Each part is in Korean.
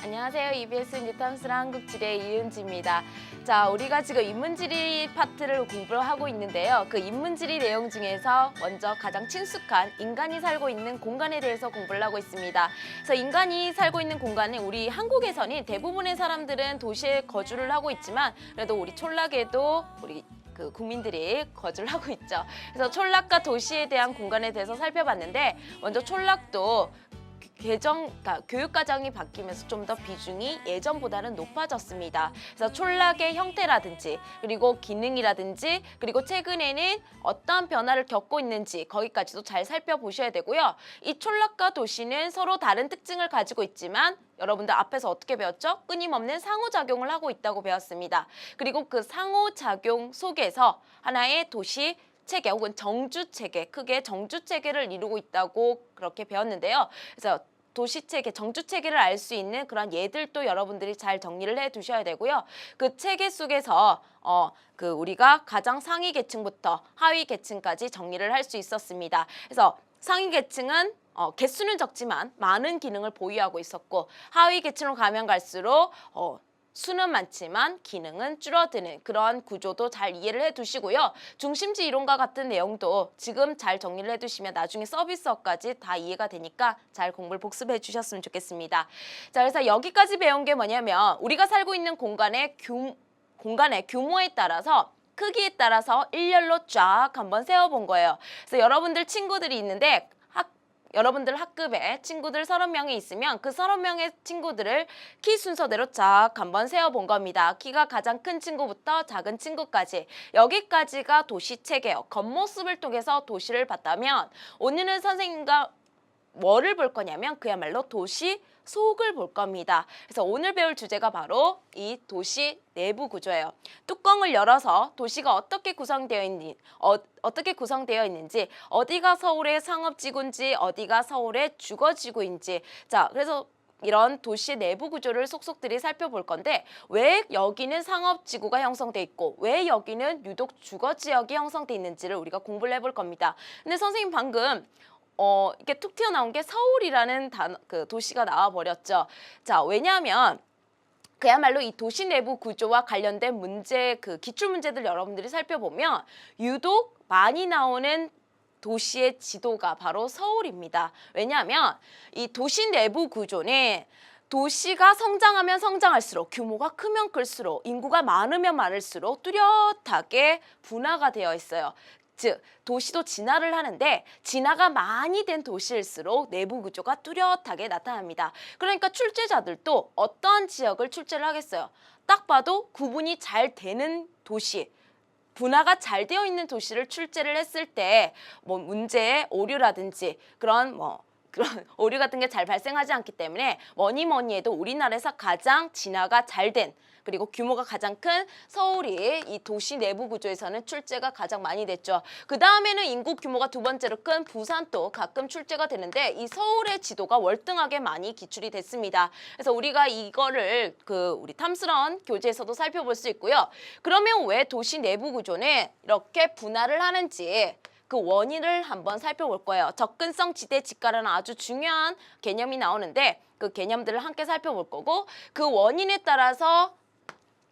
안녕하세요. EBS 뉴탐스라 한국지리의 이은지입니다. 자, 우리가 지금 인문지리 파트를 공부를 하고 있는데요. 그 인문지리 내용 중에서 먼저 가장 친숙한 인간이 살고 있는 공간에 대해서 공부를 하고 있습니다. 그래서 인간이 살고 있는 공간은 우리 한국에서는 대부분의 사람들은 도시에 거주를 하고 있지만 그래도 우리 촌락에도 우리 국민들이 거주를 하고 있죠. 그래서 촌락과 도시에 대한 공간에 대해서 살펴봤는데 먼저 촌락도 그러니까 교육과정이 바뀌면서 좀 더 비중이 예전보다는 높아졌습니다. 그래서 촌락의 형태라든지 그리고 기능이라든지 그리고 최근에는 어떠한 변화를 겪고 있는지 거기까지도 잘 살펴보셔야 되고요. 이 촌락과 도시는 서로 다른 특징을 가지고 있지만 여러분들 앞에서 어떻게 배웠죠? 끊임없는 상호작용을 하고 있다고 배웠습니다. 그리고 그 상호작용 속에서 하나의 도시 체계 혹은 정주체계, 크게 정주체계를 이루고 있다고 그렇게 배웠는데요. 그래서 도시체계, 정주체계를 알 수 있는 그런 예들도 여러분들이 잘 정리를 해두셔야 되고요. 그 체계 속에서 우리가 가장 상위 계층부터 하위 계층까지 정리를 할 수 있었습니다. 그래서 상위 계층은 개수는 적지만 많은 기능을 보유하고 있었고 하위 계층으로 가면 갈수록 수는 많지만 기능은 줄어드는 그런 구조도 잘 이해를 해두시고요. 중심지 이론과 같은 내용도 지금 잘 정리를 해두시면 나중에 서비스업까지 다 이해가 되니까 잘 공부를 복습해 주셨으면 좋겠습니다. 자, 그래서 여기까지 배운 게 뭐냐면 우리가 살고 있는 공간의 규모에 따라서 크기에 따라서 일렬로 쫙 한번 세워본 거예요. 그래서 여러분들 친구들이 있는데 여러분들 학급에 친구들 30명이 있으면 그 30명의 친구들을 키 순서대로 쫙 한번 세어본 겁니다. 키가 가장 큰 친구부터 작은 친구까지 여기까지가 도시체계예요. 겉모습을 통해서 도시를 봤다면 오늘은 선생님과 뭐를 볼 거냐면 그야말로 도시 속을 볼 겁니다. 그래서 오늘 배울 주제가 바로 이 도시 내부 구조예요. 뚜껑을 열어서 도시가 어떻게 구성되어 있는지, 어디가 서울의 상업지구인지, 어디가 서울의 주거지구인지. 자, 그래서 이런 도시 내부 구조를 속속들이 살펴볼 건데 왜 여기는 상업지구가 형성돼 있고 왜 여기는 유독 주거지역이 형성돼 있는지를 우리가 공부를 해볼 겁니다. 근데 선생님 방금 이렇게 툭 튀어나온 게 서울이라는 도시가 나와버렸죠. 자, 왜냐하면 그야말로 이 도시 내부 구조와 관련된 문제, 기출 문제들 여러분들이 살펴보면 유독 많이 나오는 도시의 지도가 바로 서울입니다. 왜냐하면 이 도시 내부 구조는 도시가 성장하면 성장할수록 규모가 크면 클수록 인구가 많으면 많을수록 뚜렷하게 분화가 되어 있어요. 즉 도시도 진화를 하는데 진화가 많이 된 도시일수록 내부 구조가 뚜렷하게 나타납니다. 그러니까 출제자들도 어떠한 지역을 출제를 하겠어요. 딱 봐도 구분이 잘 되는 도시, 분화가 잘 되어 있는 도시를 출제를 했을 때 뭐 문제의 오류라든지 그런 오류 같은 게 잘 발생하지 않기 때문에 뭐니 해도 우리나라에서 가장 진화가 잘 된 그리고 규모가 가장 큰 서울이 이 도시 내부 구조에서는 출제가 가장 많이 됐죠. 그 다음에는 인구 규모가 두 번째로 큰 부산도 가끔 출제가 되는데 이 서울의 지도가 월등하게 많이 기출이 됐습니다. 그래서 우리가 이거를 우리 탐스러운 교재에서도 살펴볼 수 있고요. 그러면 왜 도시 내부 구조는 이렇게 분화를 하는지 그 원인을 한번 살펴볼 거예요. 접근성 지대 직가라는 아주 중요한 개념이 나오는데 그 개념들을 함께 살펴볼 거고 그 원인에 따라서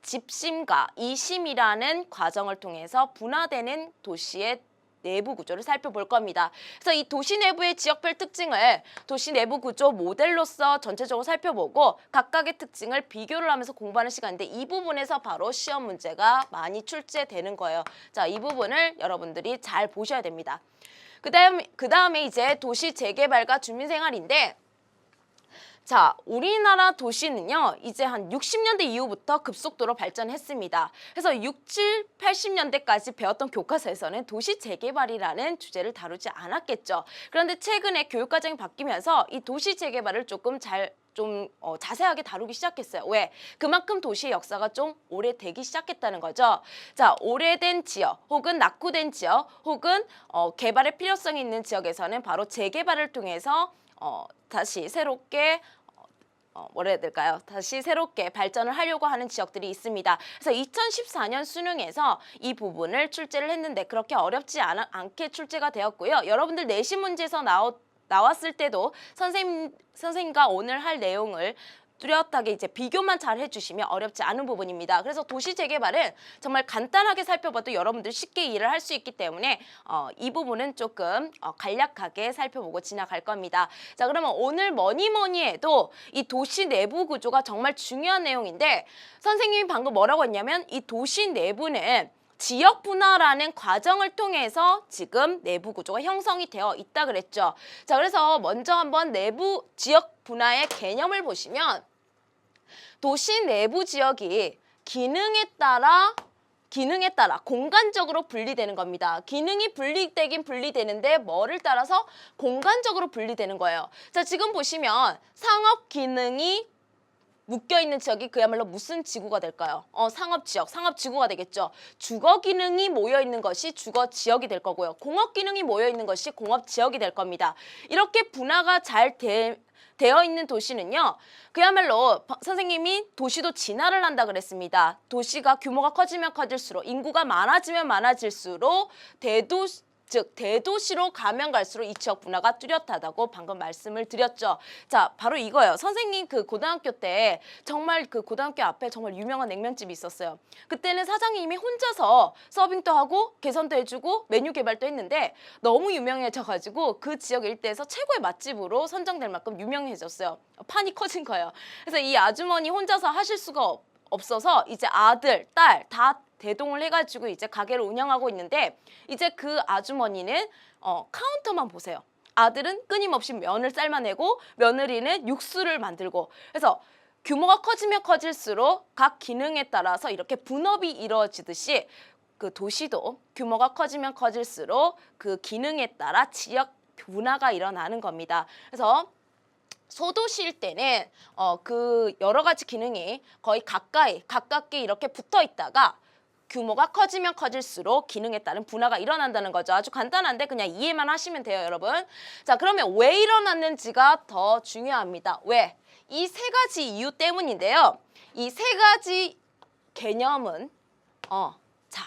집심과 이심이라는 과정을 통해서 분화되는 도시의 내부 구조를 살펴볼 겁니다. 그래서 이 도시 내부의 지역별 특징을 도시 내부 구조 모델로서 전체적으로 살펴보고 각각의 특징을 비교를 하면서 공부하는 시간인데 이 부분에서 바로 시험 문제가 많이 출제되는 거예요. 자, 이 부분을 여러분들이 잘 보셔야 됩니다. 그 다음에 이제 도시 재개발과 주민생활인데 자, 우리나라 도시는요, 이제 한 60년대 이후부터 급속도로 발전했습니다. 그래서 60, 80년대까지 배웠던 교과서에서는 도시 재개발이라는 주제를 다루지 않았겠죠. 그런데 최근에 교육과정이 바뀌면서 이 도시 재개발을 조금 자세하게 다루기 시작했어요. 왜? 그만큼 도시의 역사가 좀 오래되기 시작했다는 거죠. 자, 오래된 지역 혹은 낙후된 지역 혹은 개발의 필요성이 있는 지역에서는 바로 재개발을 통해서 다시 새롭게 다시 새롭게 발전을 하려고 하는 지역들이 있습니다. 그래서 2014년 수능에서 이 부분을 출제를 했는데 그렇게 어렵지 않게 출제가 되었고요. 여러분들 내신 문제에서 나왔을 때도 선생님과 오늘 할 내용을 뚜렷하게 이제 비교만 잘 해주시면 어렵지 않은 부분입니다. 그래서 도시 재개발은 정말 간단하게 살펴봐도 여러분들 쉽게 이해를 할 수 있기 때문에 이 부분은 조금 간략하게 살펴보고 지나갈 겁니다. 자, 그러면 오늘 뭐니 해도 이 도시 내부 구조가 정말 중요한 내용인데 선생님이 방금 뭐라고 했냐면 이 도시 내부는 지역 분화라는 과정을 통해서 지금 내부 구조가 형성이 되어 있다 그랬죠. 자, 그래서 먼저 한번 내부 지역 분화의 개념을 보시면 도시 내부 지역이 기능에 따라 공간적으로 분리되는 겁니다. 기능이 분리되긴 분리되는데 뭐를 따라서 공간적으로 분리되는 거예요. 자, 지금 보시면 상업 기능이 묶여있는 지역이 그야말로 무슨 지구가 될까요? 상업지역, 상업지구가 되겠죠. 주거 기능이 모여있는 것이 주거지역이 될 거고요. 공업 기능이 모여있는 것이 공업지역이 될 겁니다. 이렇게 분화가 잘 되어 있는 도시는요. 그야말로 선생님이 도시도 진화를 한다 그랬습니다. 도시가 규모가 커지면 커질수록 인구가 많아지면 많아질수록 대도시로 가면 갈수록 이 지역 분화가 뚜렷하다고 방금 말씀을 드렸죠. 자, 바로 이거예요. 선생님 그 고등학교 때 정말 그 고등학교 앞에 정말 유명한 냉면집이 있었어요. 그때는 사장님이 혼자서 서빙도 하고 개선도 해주고 메뉴 개발도 했는데 너무 유명해져가지고 그 지역 일대에서 최고의 맛집으로 선정될 만큼 유명해졌어요. 판이 커진 거예요. 그래서 이 아주머니 혼자서 하실 수가 없어서 이제 아들, 딸 다 대동을 해가지고 이제 가게를 운영하고 있는데 이제 그 아주머니는 카운터만 보세요. 아들은 끊임없이 면을 삶아내고 며느리는 육수를 만들고 그래서 규모가 커지면 커질수록 각 기능에 따라서 이렇게 분업이 이루어지듯이 그 도시도 규모가 커지면 커질수록 그 기능에 따라 지역 분화가 일어나는 겁니다. 그래서 소도시일 때는 그 여러 가지 기능이 거의 가깝게 이렇게 붙어 있다가 규모가 커지면 커질수록 기능에 따른 분화가 일어난다는 거죠. 아주 간단한데 그냥 이해만 하시면 돼요, 여러분. 자, 그러면 왜 일어났는지가 더 중요합니다. 왜? 이 세 가지 이유 때문인데요. 이 세 가지 개념은 자,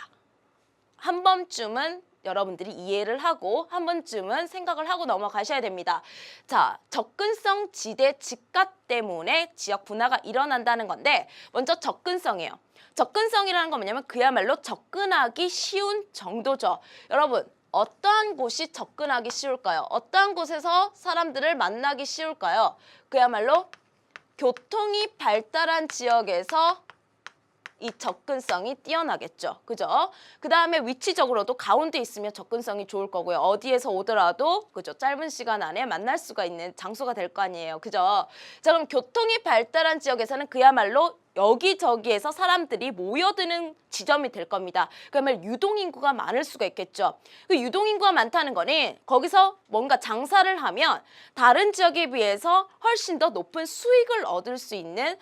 한 번쯤은 여러분들이 이해를 하고 한 번쯤은 생각을 하고 넘어가셔야 됩니다. 자, 접근성 지대 집값 때문에 지역 분화가 일어난다는 건데 먼저 접근성이에요. 접근성이라는 건 뭐냐면 그야말로 접근하기 쉬운 정도죠. 여러분, 어떠한 곳이 접근하기 쉬울까요? 어떠한 곳에서 사람들을 만나기 쉬울까요? 그야말로 교통이 발달한 지역에서 이 접근성이 뛰어나겠죠. 그죠? 그 다음에 위치적으로도 가운데 있으면 접근성이 좋을 거고요. 어디에서 오더라도 그죠? 짧은 시간 안에 만날 수가 있는 장소가 될 거 아니에요. 그죠? 자, 그럼 교통이 발달한 지역에서는 그야말로 여기저기에서 사람들이 모여드는 지점이 될 겁니다. 그러면 유동인구가 많을 수가 있겠죠. 그 유동인구가 많다는 거는 거기서 뭔가 장사를 하면 다른 지역에 비해서 훨씬 더 높은 수익을 얻을 수 있는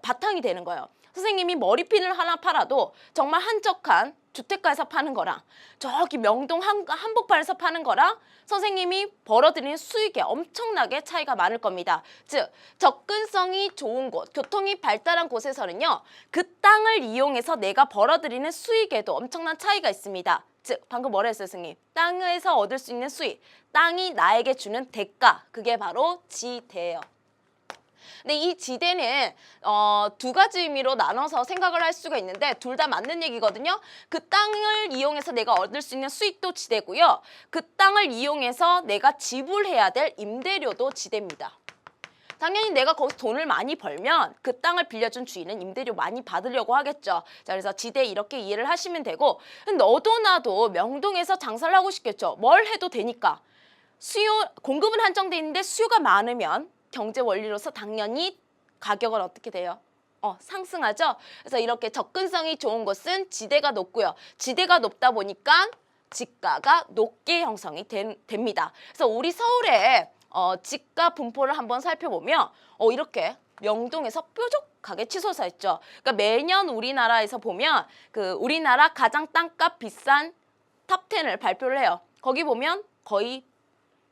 바탕이 되는 거예요. 선생님이 머리핀을 하나 팔아도 정말 한적한 주택가에서 파는 거랑 저기 명동 한복판에서 파는 거랑 선생님이 벌어들이는 수익에 엄청나게 차이가 많을 겁니다. 즉, 접근성이 좋은 곳, 교통이 발달한 곳에서는요. 그 땅을 이용해서 내가 벌어들이는 수익에도 엄청난 차이가 있습니다. 즉, 방금 뭐라 했어요, 선생님? 땅에서 얻을 수 있는 수익, 땅이 나에게 주는 대가, 그게 바로 지대예요. 근데 이 지대는 두 가지 의미로 나눠서 생각을 할 수가 있는데 둘 다 맞는 얘기거든요. 그 땅을 이용해서 내가 얻을 수 있는 수익도 지대고요. 그 땅을 이용해서 내가 지불해야 될 임대료도 지대입니다. 당연히 내가 거기서 돈을 많이 벌면 그 땅을 빌려준 주인은 임대료 많이 받으려고 하겠죠. 자, 그래서 지대 이렇게 이해를 하시면 되고 너도 나도 명동에서 장사를 하고 싶겠죠. 뭘 해도 되니까. 공급은 한정돼 있는데 수요가 많으면 경제 원리로서 당연히 가격은 어떻게 돼요? 상승하죠. 그래서 이렇게 접근성이 좋은 곳은 지대가 높고요. 지대가 높다 보니까 지가가 높게 형성이 됩니다. 그래서 우리 서울의 지가 분포를 한번 살펴보면 이렇게 명동에서 뾰족하게 치솟아 있죠. 그러니까 매년 우리나라에서 보면 그 우리나라 가장 땅값 비싼 탑10을 발표를 해요. 거기 보면 거의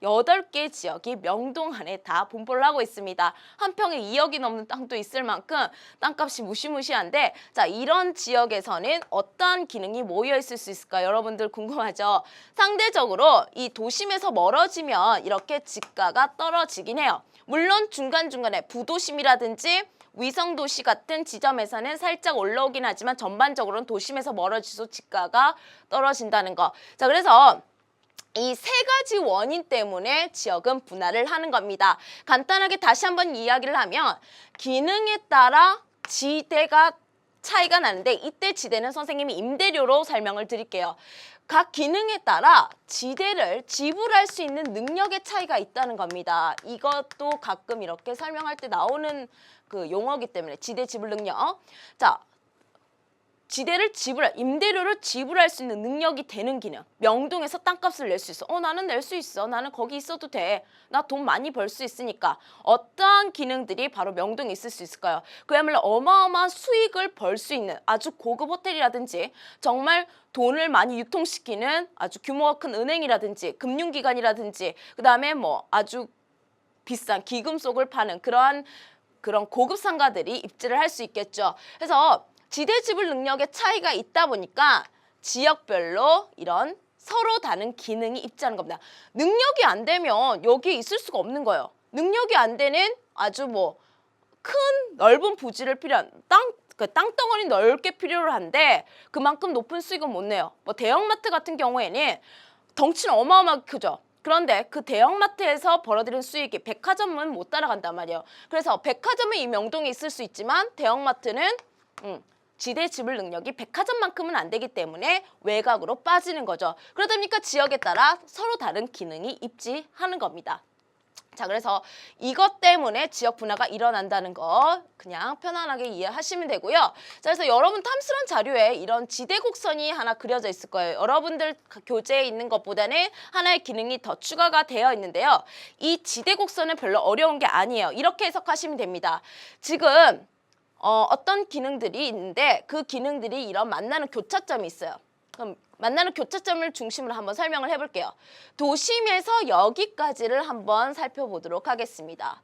8개 지역이 명동 안에 다 분포를 하고 있습니다. 한 평에 2억이 넘는 땅도 있을 만큼 땅값이 무시무시한데 자, 이런 지역에서는 어떠한 기능이 모여 있을 수 있을까 여러분들 궁금하죠? 상대적으로 이 도심에서 멀어지면 이렇게 지가가 떨어지긴 해요. 물론 중간중간에 부도심이라든지 위성도시 같은 지점에서는 살짝 올라오긴 하지만 전반적으로는 도심에서 멀어지서 지가가 떨어진다는 거. 자, 그래서 이 세 가지 원인 때문에 지역은 분할을 하는 겁니다. 간단하게 다시 한번 이야기를 하면 기능에 따라 지대가 차이가 나는데 이때 지대는 선생님이 임대료로 설명을 드릴게요. 각 기능에 따라 지대를 지불할 수 있는 능력의 차이가 있다는 겁니다. 이것도 가끔 이렇게 설명할 때 나오는 그 용어기 때문에 지대 지불 능력. 자, 지대를 임대료를 지불할 수 있는 능력이 되는 기능. 명동에서 땅값을 낼 수 있어. 나는 낼 수 있어. 나는 거기 있어도 돼. 나 돈 많이 벌 수 있으니까. 어떠한 기능들이 바로 명동에 있을 수 있을까요? 그야말로 어마어마한 수익을 벌 수 있는 아주 고급 호텔이라든지 정말 돈을 많이 유통시키는 아주 규모가 큰 은행이라든지 금융기관이라든지 그다음에 뭐 아주 비싼 기금속을 파는 그런 고급 상가들이 입지를 할 수 있겠죠. 그래서 지대 지불 능력의 차이가 있다 보니까 지역별로 이런 서로 다른 기능이 입지하는 겁니다. 능력이 안 되면 여기에 있을 수가 없는 거예요. 능력이 안 되는 아주 뭐 큰 넓은 부지를 필요한 땅덩어리 넓게 필요로 한데 그만큼 높은 수익은 못 내요. 뭐 대형마트 같은 경우에는 덩치는 어마어마하게 크죠. 그런데 그 대형마트에서 벌어들이는 수익이 백화점은 못 따라간단 말이에요. 그래서 백화점은 이 명동에 있을 수 있지만 대형마트는 지대 지불 능력이 백화점만큼은 안 되기 때문에 외곽으로 빠지는 거죠. 그러다 보니까 지역에 따라 서로 다른 기능이 입지하는 겁니다. 자, 그래서 이것 때문에 지역 분화가 일어난다는 거 그냥 편안하게 이해하시면 되고요. 자, 그래서 여러분 탐스런 자료에 이런 지대 곡선이 하나 그려져 있을 거예요. 여러분들 교재에 있는 것보다는 하나의 기능이 더 추가가 되어 있는데요. 이 지대 곡선은 별로 어려운 게 아니에요. 이렇게 해석하시면 됩니다. 지금 어떤 기능들이 있는데 그 기능들이 이런 만나는 교차점이 있어요. 그럼 만나는 교차점을 중심으로 한번 설명을 해볼게요. 도심에서 여기까지를 한번 살펴보도록 하겠습니다.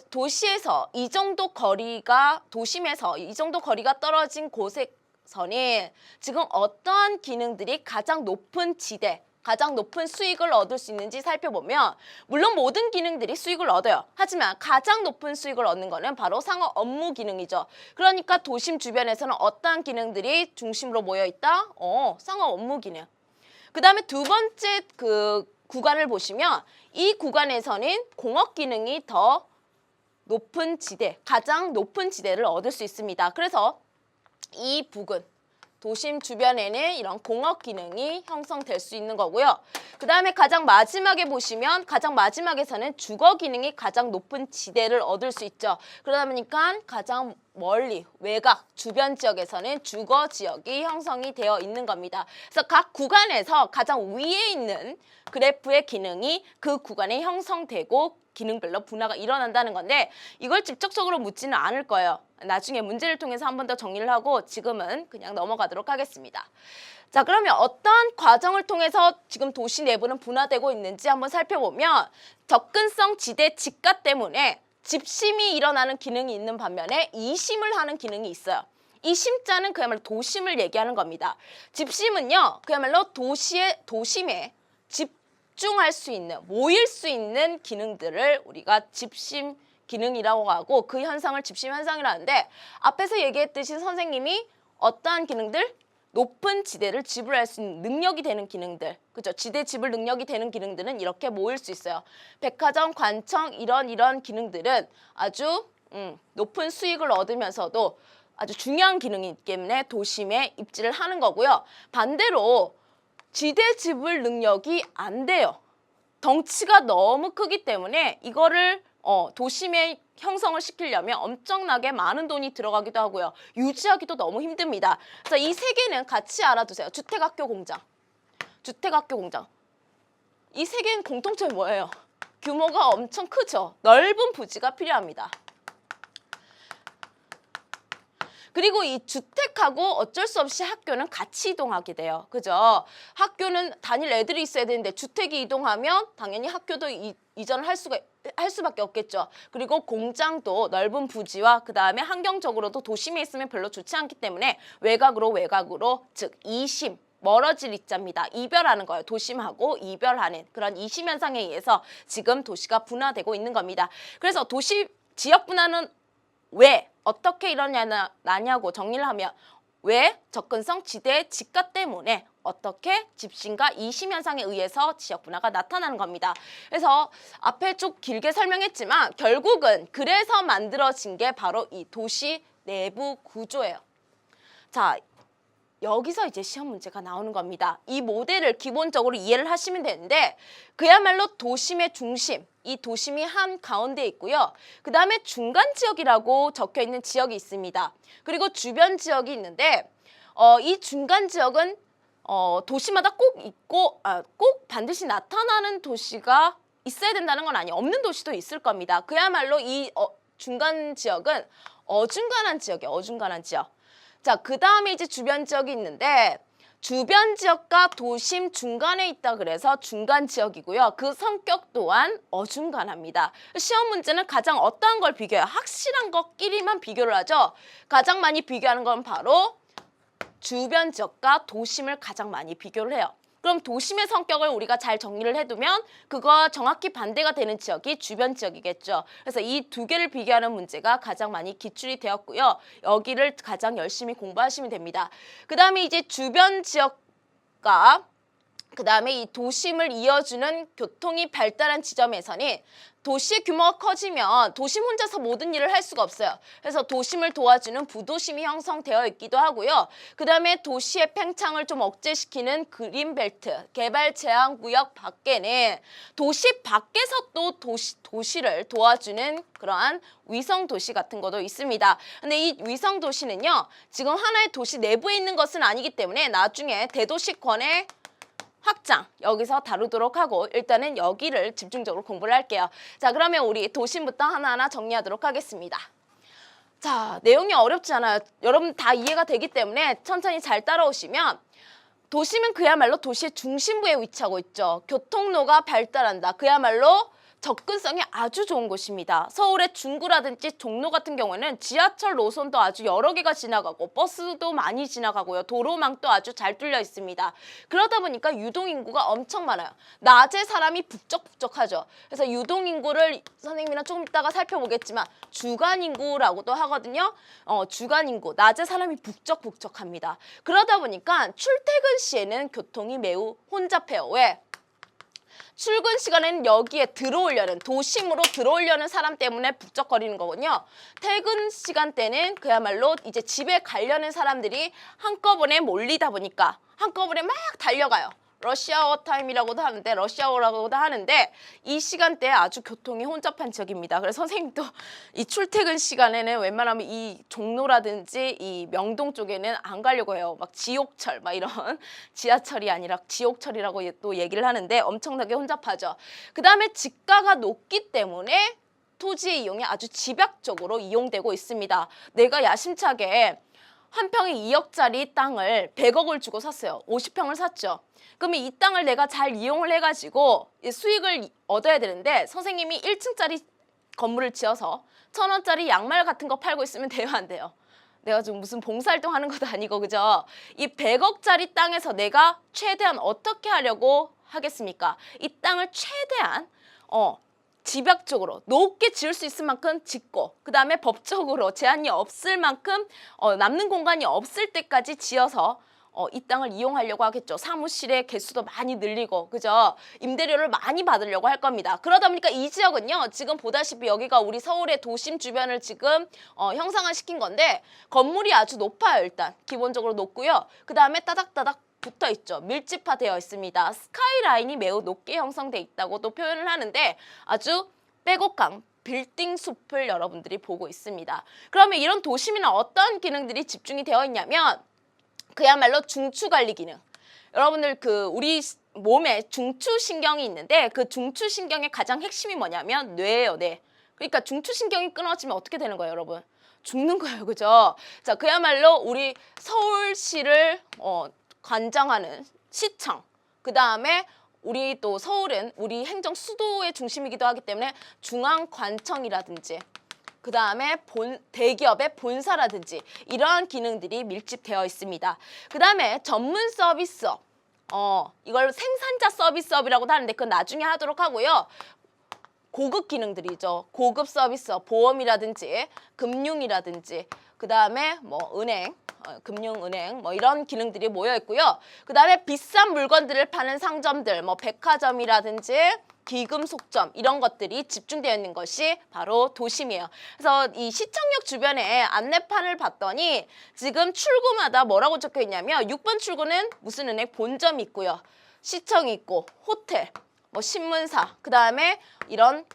도시에서 이 정도 거리가 도심에서 이 정도 거리가 떨어진 곳에서는 지금 어떠한 기능들이 가장 높은 지대 가장 높은 수익을 얻을 수 있는지 살펴보면 물론 모든 기능들이 수익을 얻어요. 하지만 가장 높은 수익을 얻는 거는 바로 상업 업무 기능이죠. 그러니까 도심 주변에서는 어떠한 기능들이 중심으로 모여 있다? 상업 업무 기능. 그 다음에 두 번째 그 구간을 보시면 이 구간에서는 공업 기능이 더 높은 지대, 가장 높은 지대를 얻을 수 있습니다. 그래서 이 부근 도심 주변에는 이런 공업 기능이 형성될 수 있는 거고요. 그 다음에 가장 마지막에 보시면 가장 마지막에서는 주거 기능이 가장 높은 지대를 얻을 수 있죠. 그러다 보니까 가장 멀리 외곽 주변 지역에서는 주거 지역이 형성이 되어 있는 겁니다. 그래서 각 구간에서 가장 위에 있는 그래프의 기능이 그 구간에 형성되고 기능별로 분화가 일어난다는 건데 이걸 직접적으로 묻지는 않을 거예요. 나중에 문제를 통해서 한 번 더 정리를 하고 지금은 그냥 넘어가도록 하겠습니다. 자, 그러면 어떠한 과정을 통해서 지금 도시 내부는 분화되고 있는지 한번 살펴보면 접근성 지대 직가 때문에 집심이 일어나는 기능이 있는 반면에 이심을 하는 기능이 있어요. 이 심자는 그야말로 도심을 얘기하는 겁니다. 집심은요, 그야말로 도심에 집중할 수 있는, 모일 수 있는 기능들을 우리가 집심 기능이라고 하고 그 현상을 집심 현상이라고 하는데 앞에서 얘기했듯이 선생님이 어떠한 기능들? 높은 지대를 지불할 수 있는 능력이 되는 기능들, 그죠? 지대 지불 능력이 되는 기능들은 이렇게 모일 수 있어요. 백화점, 관청 이런 기능들은 아주 높은 수익을 얻으면서도 아주 중요한 기능이기 때문에 도심에 입지를 하는 거고요. 반대로 지대 지불 능력이 안 돼요. 덩치가 너무 크기 때문에 이거를 도심에 형성을 시키려면 엄청나게 많은 돈이 들어가기도 하고요. 유지하기도 너무 힘듭니다. 그래서 이 세 개는 같이 알아두세요. 주택학교 공장. 이 세 개는 공통점이 뭐예요? 규모가 엄청 크죠. 넓은 부지가 필요합니다. 그리고 이 주택하고 어쩔 수 없이 학교는 같이 이동하게 돼요. 그죠? 학교는 다닐 애들이 있어야 되는데 주택이 이동하면 당연히 학교도 이전을 할 수밖에 없겠죠. 그리고 공장도 넓은 부지와 그 다음에 환경적으로도 도심에 있으면 별로 좋지 않기 때문에 외곽으로 즉 이심 멀어질 이자입니다. 이별하는 거예요. 도심하고 이별하는 그런 이심현상에 의해서 지금 도시가 분화되고 있는 겁니다. 그래서 도시 지역 분화는 왜 어떻게 일어나냐고 정리를 하면 왜 접근성 지대의 집가 때문에 어떻게 집신과 이심 현상에 의해서 지역 분화가 나타나는 겁니다. 그래서 앞에 쭉 길게 설명했지만 결국은 그래서 만들어진 게 바로 이 도시 내부 구조예요. 자, 여기서 이제 시험 문제가 나오는 겁니다. 이 모델을 기본적으로 이해를 하시면 되는데 그야말로 도심의 중심, 이 도심이 한 가운데 있고요. 그 다음에 중간 지역이라고 적혀 있는 지역이 있습니다. 그리고 주변 지역이 있는데 이 중간 지역은 도시마다 꼭 있고 꼭 반드시 나타나는 도시가 있어야 된다는 건 아니에요. 없는 도시도 있을 겁니다. 그야말로 이 중간 지역은 어중간한 지역이에요. 어중간한 지역. 자, 그 다음에 이제 주변 지역이 있는데 주변 지역과 도심 중간에 있다 그래서 중간 지역이고요. 그 성격 또한 어중간합니다. 시험 문제는 가장 어떠한 걸 비교해요? 확실한 것끼리만 비교를 하죠. 가장 많이 비교하는 건 바로 주변 지역과 도심을 가장 많이 비교를 해요. 그럼 도심의 성격을 우리가 잘 정리를 해두면 그거 정확히 반대가 되는 지역이 주변 지역이겠죠. 그래서 이 두 개를 비교하는 문제가 가장 많이 기출이 되었고요. 여기를 가장 열심히 공부하시면 됩니다. 그 다음에 이제 주변 지역과 그 다음에 이 도심을 이어주는 교통이 발달한 지점에서는 도시의 규모가 커지면 도심 혼자서 모든 일을 할 수가 없어요. 그래서 도심을 도와주는 부도심이 형성되어 있기도 하고요. 그 다음에 도시의 팽창을 좀 억제시키는 그린벨트, 개발 제한구역 밖에는 도시 밖에서 또 도시를 도와주는 그러한 위성도시 같은 것도 있습니다. 근데 이 위성도시는요, 지금 하나의 도시 내부에 있는 것은 아니기 때문에 나중에 대도시권의 확장 여기서 다루도록 하고 일단은 여기를 집중적으로 공부를 할게요. 자, 그러면 우리 도심부터 하나하나 정리하도록 하겠습니다. 자, 내용이 어렵지 않아요. 여러분 다 이해가 되기 때문에 천천히 잘 따라오시면 도심은 그야말로 도시의 중심부에 위치하고 있죠. 교통로가 발달한다. 그야말로 접근성이 아주 좋은 곳입니다. 서울의 중구라든지 종로 같은 경우에는 지하철 노선도 아주 여러 개가 지나가고 버스도 많이 지나가고요. 도로망도 아주 잘 뚫려 있습니다. 그러다 보니까 유동인구가 엄청 많아요. 낮에 사람이 북적북적하죠. 그래서 유동인구를 선생님이랑 조금 이따가 살펴보겠지만 주간인구라고도 하거든요. 주간인구, 낮에 사람이 북적북적합니다. 그러다 보니까 출퇴근 시에는 교통이 매우 혼잡해요. 왜? 출근 시간에는 여기에 들어오려는 도심으로 들어오려는 사람 때문에 북적거리는 거군요. 퇴근 시간대는 그야말로 이제 집에 가려는 사람들이 한꺼번에 몰리다 보니까 한꺼번에 막 달려가요. 러시아워 타임이라고도 하는데 러시아워라고도 하는데 이 시간대에 아주 교통이 혼잡한 지역입니다. 그래서 선생님도 이 출퇴근 시간에는 웬만하면 이 종로라든지 이 명동 쪽에는 안 가려고 해요. 막 지옥철 막 이런 지하철이 아니라 지옥철이라고 또 얘기를 하는데 엄청나게 혼잡하죠. 그 다음에 지가가 높기 때문에 토지의 이용이 아주 집약적으로 이용되고 있습니다. 내가 야심차게 한 평에 2억짜리 땅을 100억을 주고 샀어요. 50평을 샀죠. 그러면 이 땅을 내가 잘 이용을 해가지고 수익을 얻어야 되는데 선생님이 1층짜리 건물을 지어서 1,000원짜리 양말 같은 거 팔고 있으면 돼요, 안 돼요? 내가 좀 무슨 봉사활동 하는 것도 아니고, 그죠? 이 100억짜리 땅에서 내가 최대한 어떻게 하려고 하겠습니까? 이 땅을 최대한 집약적으로 높게 지을 수 있을 만큼 짓고 그 다음에 법적으로 제한이 없을 만큼 남는 공간이 없을 때까지 지어서 이 땅을 이용하려고 하겠죠. 사무실의 개수도 많이 늘리고, 그죠? 임대료를 많이 받으려고 할 겁니다. 그러다 보니까 이 지역은요, 지금 보다시피 여기가 우리 서울의 도심 주변을 지금 형상화 시킨 건데 건물이 아주 높아요. 일단 기본적으로 높고요. 그 다음에 따닥따닥 붙어 있죠. 밀집화되어 있습니다. 스카이라인이 매우 높게 형성돼 있다고도 표현을 하는데 아주 빼곡한 빌딩 숲을 여러분들이 보고 있습니다. 그러면 이런 도심에는 어떤 기능들이 집중이 되어 있냐면 그야말로 중추관리 기능. 여러분들 우리 몸에 중추신경이 있는데 그 중추신경의 가장 핵심이 뭐냐면 뇌예요, 뇌. 그러니까 중추신경이 끊어지면 어떻게 되는 거예요, 여러분? 죽는 거예요, 그죠? 자, 그야말로 우리 서울시를 관장하는 시청, 그 다음에 우리 또 서울은 우리 행정 수도의 중심이기도 하기 때문에 중앙관청이라든지 그 다음에 대기업의 본사라든지 이러한 기능들이 밀집되어 있습니다. 그 다음에 전문 서비스업, 이걸 생산자 서비스업이라고도 하는데 그건 나중에 하도록 하고요. 고급 기능들이죠. 고급 서비스업, 보험이라든지 금융이라든지 그 다음에 뭐 은행, 금융은행 뭐 이런 기능들이 모여 있고요. 그 다음에 비싼 물건들을 파는 상점들, 뭐 백화점이라든지 기금속점 이런 것들이 집중되어 있는 것이 바로 도심이에요. 그래서 이 시청역 주변에 안내판을 봤더니 지금 출구마다 뭐라고 적혀 있냐면 6번 출구는 무슨 은행 본점이 있고요. 시청이 있고 호텔, 뭐 신문사, 그 다음에 이런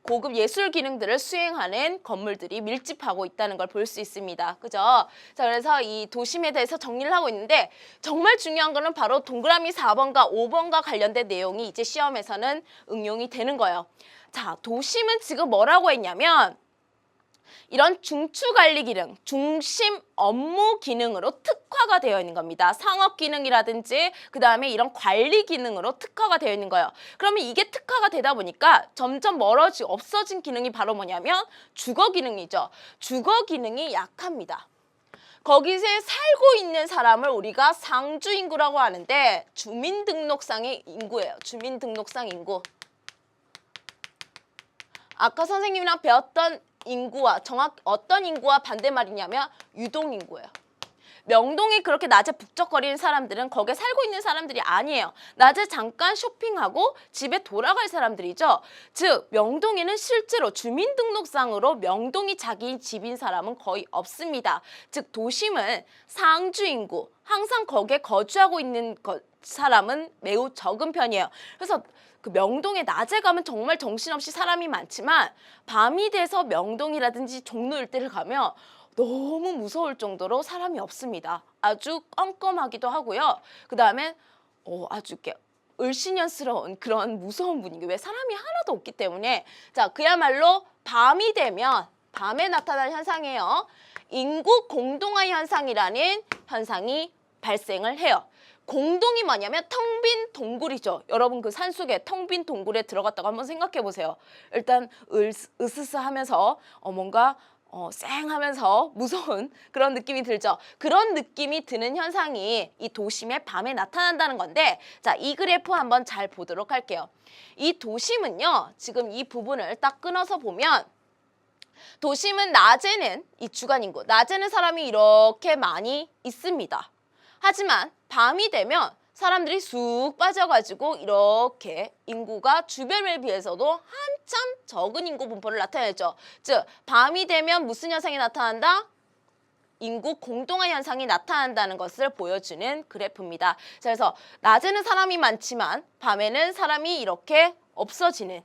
고급 예술 기능들을 수행하는 건물들이 밀집하고 있다는 걸 볼 수 있습니다. 그죠? 자, 그래서 이 도심에 대해서 정리를 하고 있는데 정말 중요한 거는 바로 동그라미 4번과 5번과 관련된 내용이 이제 시험에서는 응용이 되는 거예요. 자, 도심은 지금 뭐라고 했냐면 이런 중추관리 기능, 중심 업무 기능으로 특화가 되어 있는 겁니다. 상업 기능이라든지 그 다음에 이런 관리 기능으로 특화가 되어 있는 거예요. 그러면 이게 특화가 되다 보니까 점점 멀어지고 없어진 기능이 바로 뭐냐면 주거 기능이죠. 주거 기능이 약합니다. 거기서 살고 있는 사람을 우리가 상주 인구라고 하는데 주민등록상의 인구예요. 주민등록상 인구. 아까 선생님이랑 배웠던 인구와 어떤 인구와 반대말이냐면 유동인구예요. 명동에 그렇게 낮에 북적거리는 사람들은 거기에 살고 있는 사람들이 아니에요. 낮에 잠깐 쇼핑하고 집에 돌아갈 사람들이죠. 즉 명동에는 실제로 주민등록상으로 명동이 자기 집인 사람은 거의 없습니다. 즉 도심은 상주인구, 항상 거기에 거주하고 있는 사람은 매우 적은 편이에요. 그래서 그 명동에 낮에 가면 정말 정신없이 사람이 많지만 밤이 돼서 명동이라든지 종로 일대를 가면 너무 무서울 정도로 사람이 없습니다. 아주 껌껌하기도 하고요. 그 다음에 아주 이렇게 을씨년스러운 그런 무서운 분위기. 왜 사람이 하나도 없기 때문에 자 그야말로 밤이 되면 밤에 나타날 현상이에요. 인구 공동화 현상이라는 현상이 발생을 해요. 공동이 뭐냐면 텅 빈 동굴이죠. 여러분 그 산속에 텅 빈 동굴에 들어갔다고 한번 생각해 보세요. 일단 으스스하면서 뭔가 쌩하면서 무서운 그런 느낌이 들죠. 그런 느낌이 드는 현상이 이 도심의 밤에 나타난다는 건데 자, 이 그래프 한번 잘 보도록 할게요. 이 도심은요. 지금 이 부분을 딱 끊어서 보면 도심은 낮에는 이 주간인구, 낮에는 사람이 이렇게 많이 있습니다. 하지만 밤이 되면 사람들이 쑥 빠져가지고 이렇게 인구가 주변에 비해서도 한참 적은 인구 분포를 나타내죠. 즉 밤이 되면 무슨 현상이 나타난다? 인구 공동화 현상이 나타난다는 것을 보여주는 그래프입니다. 자, 그래서 낮에는 사람이 많지만 밤에는 사람이 이렇게 없어지는,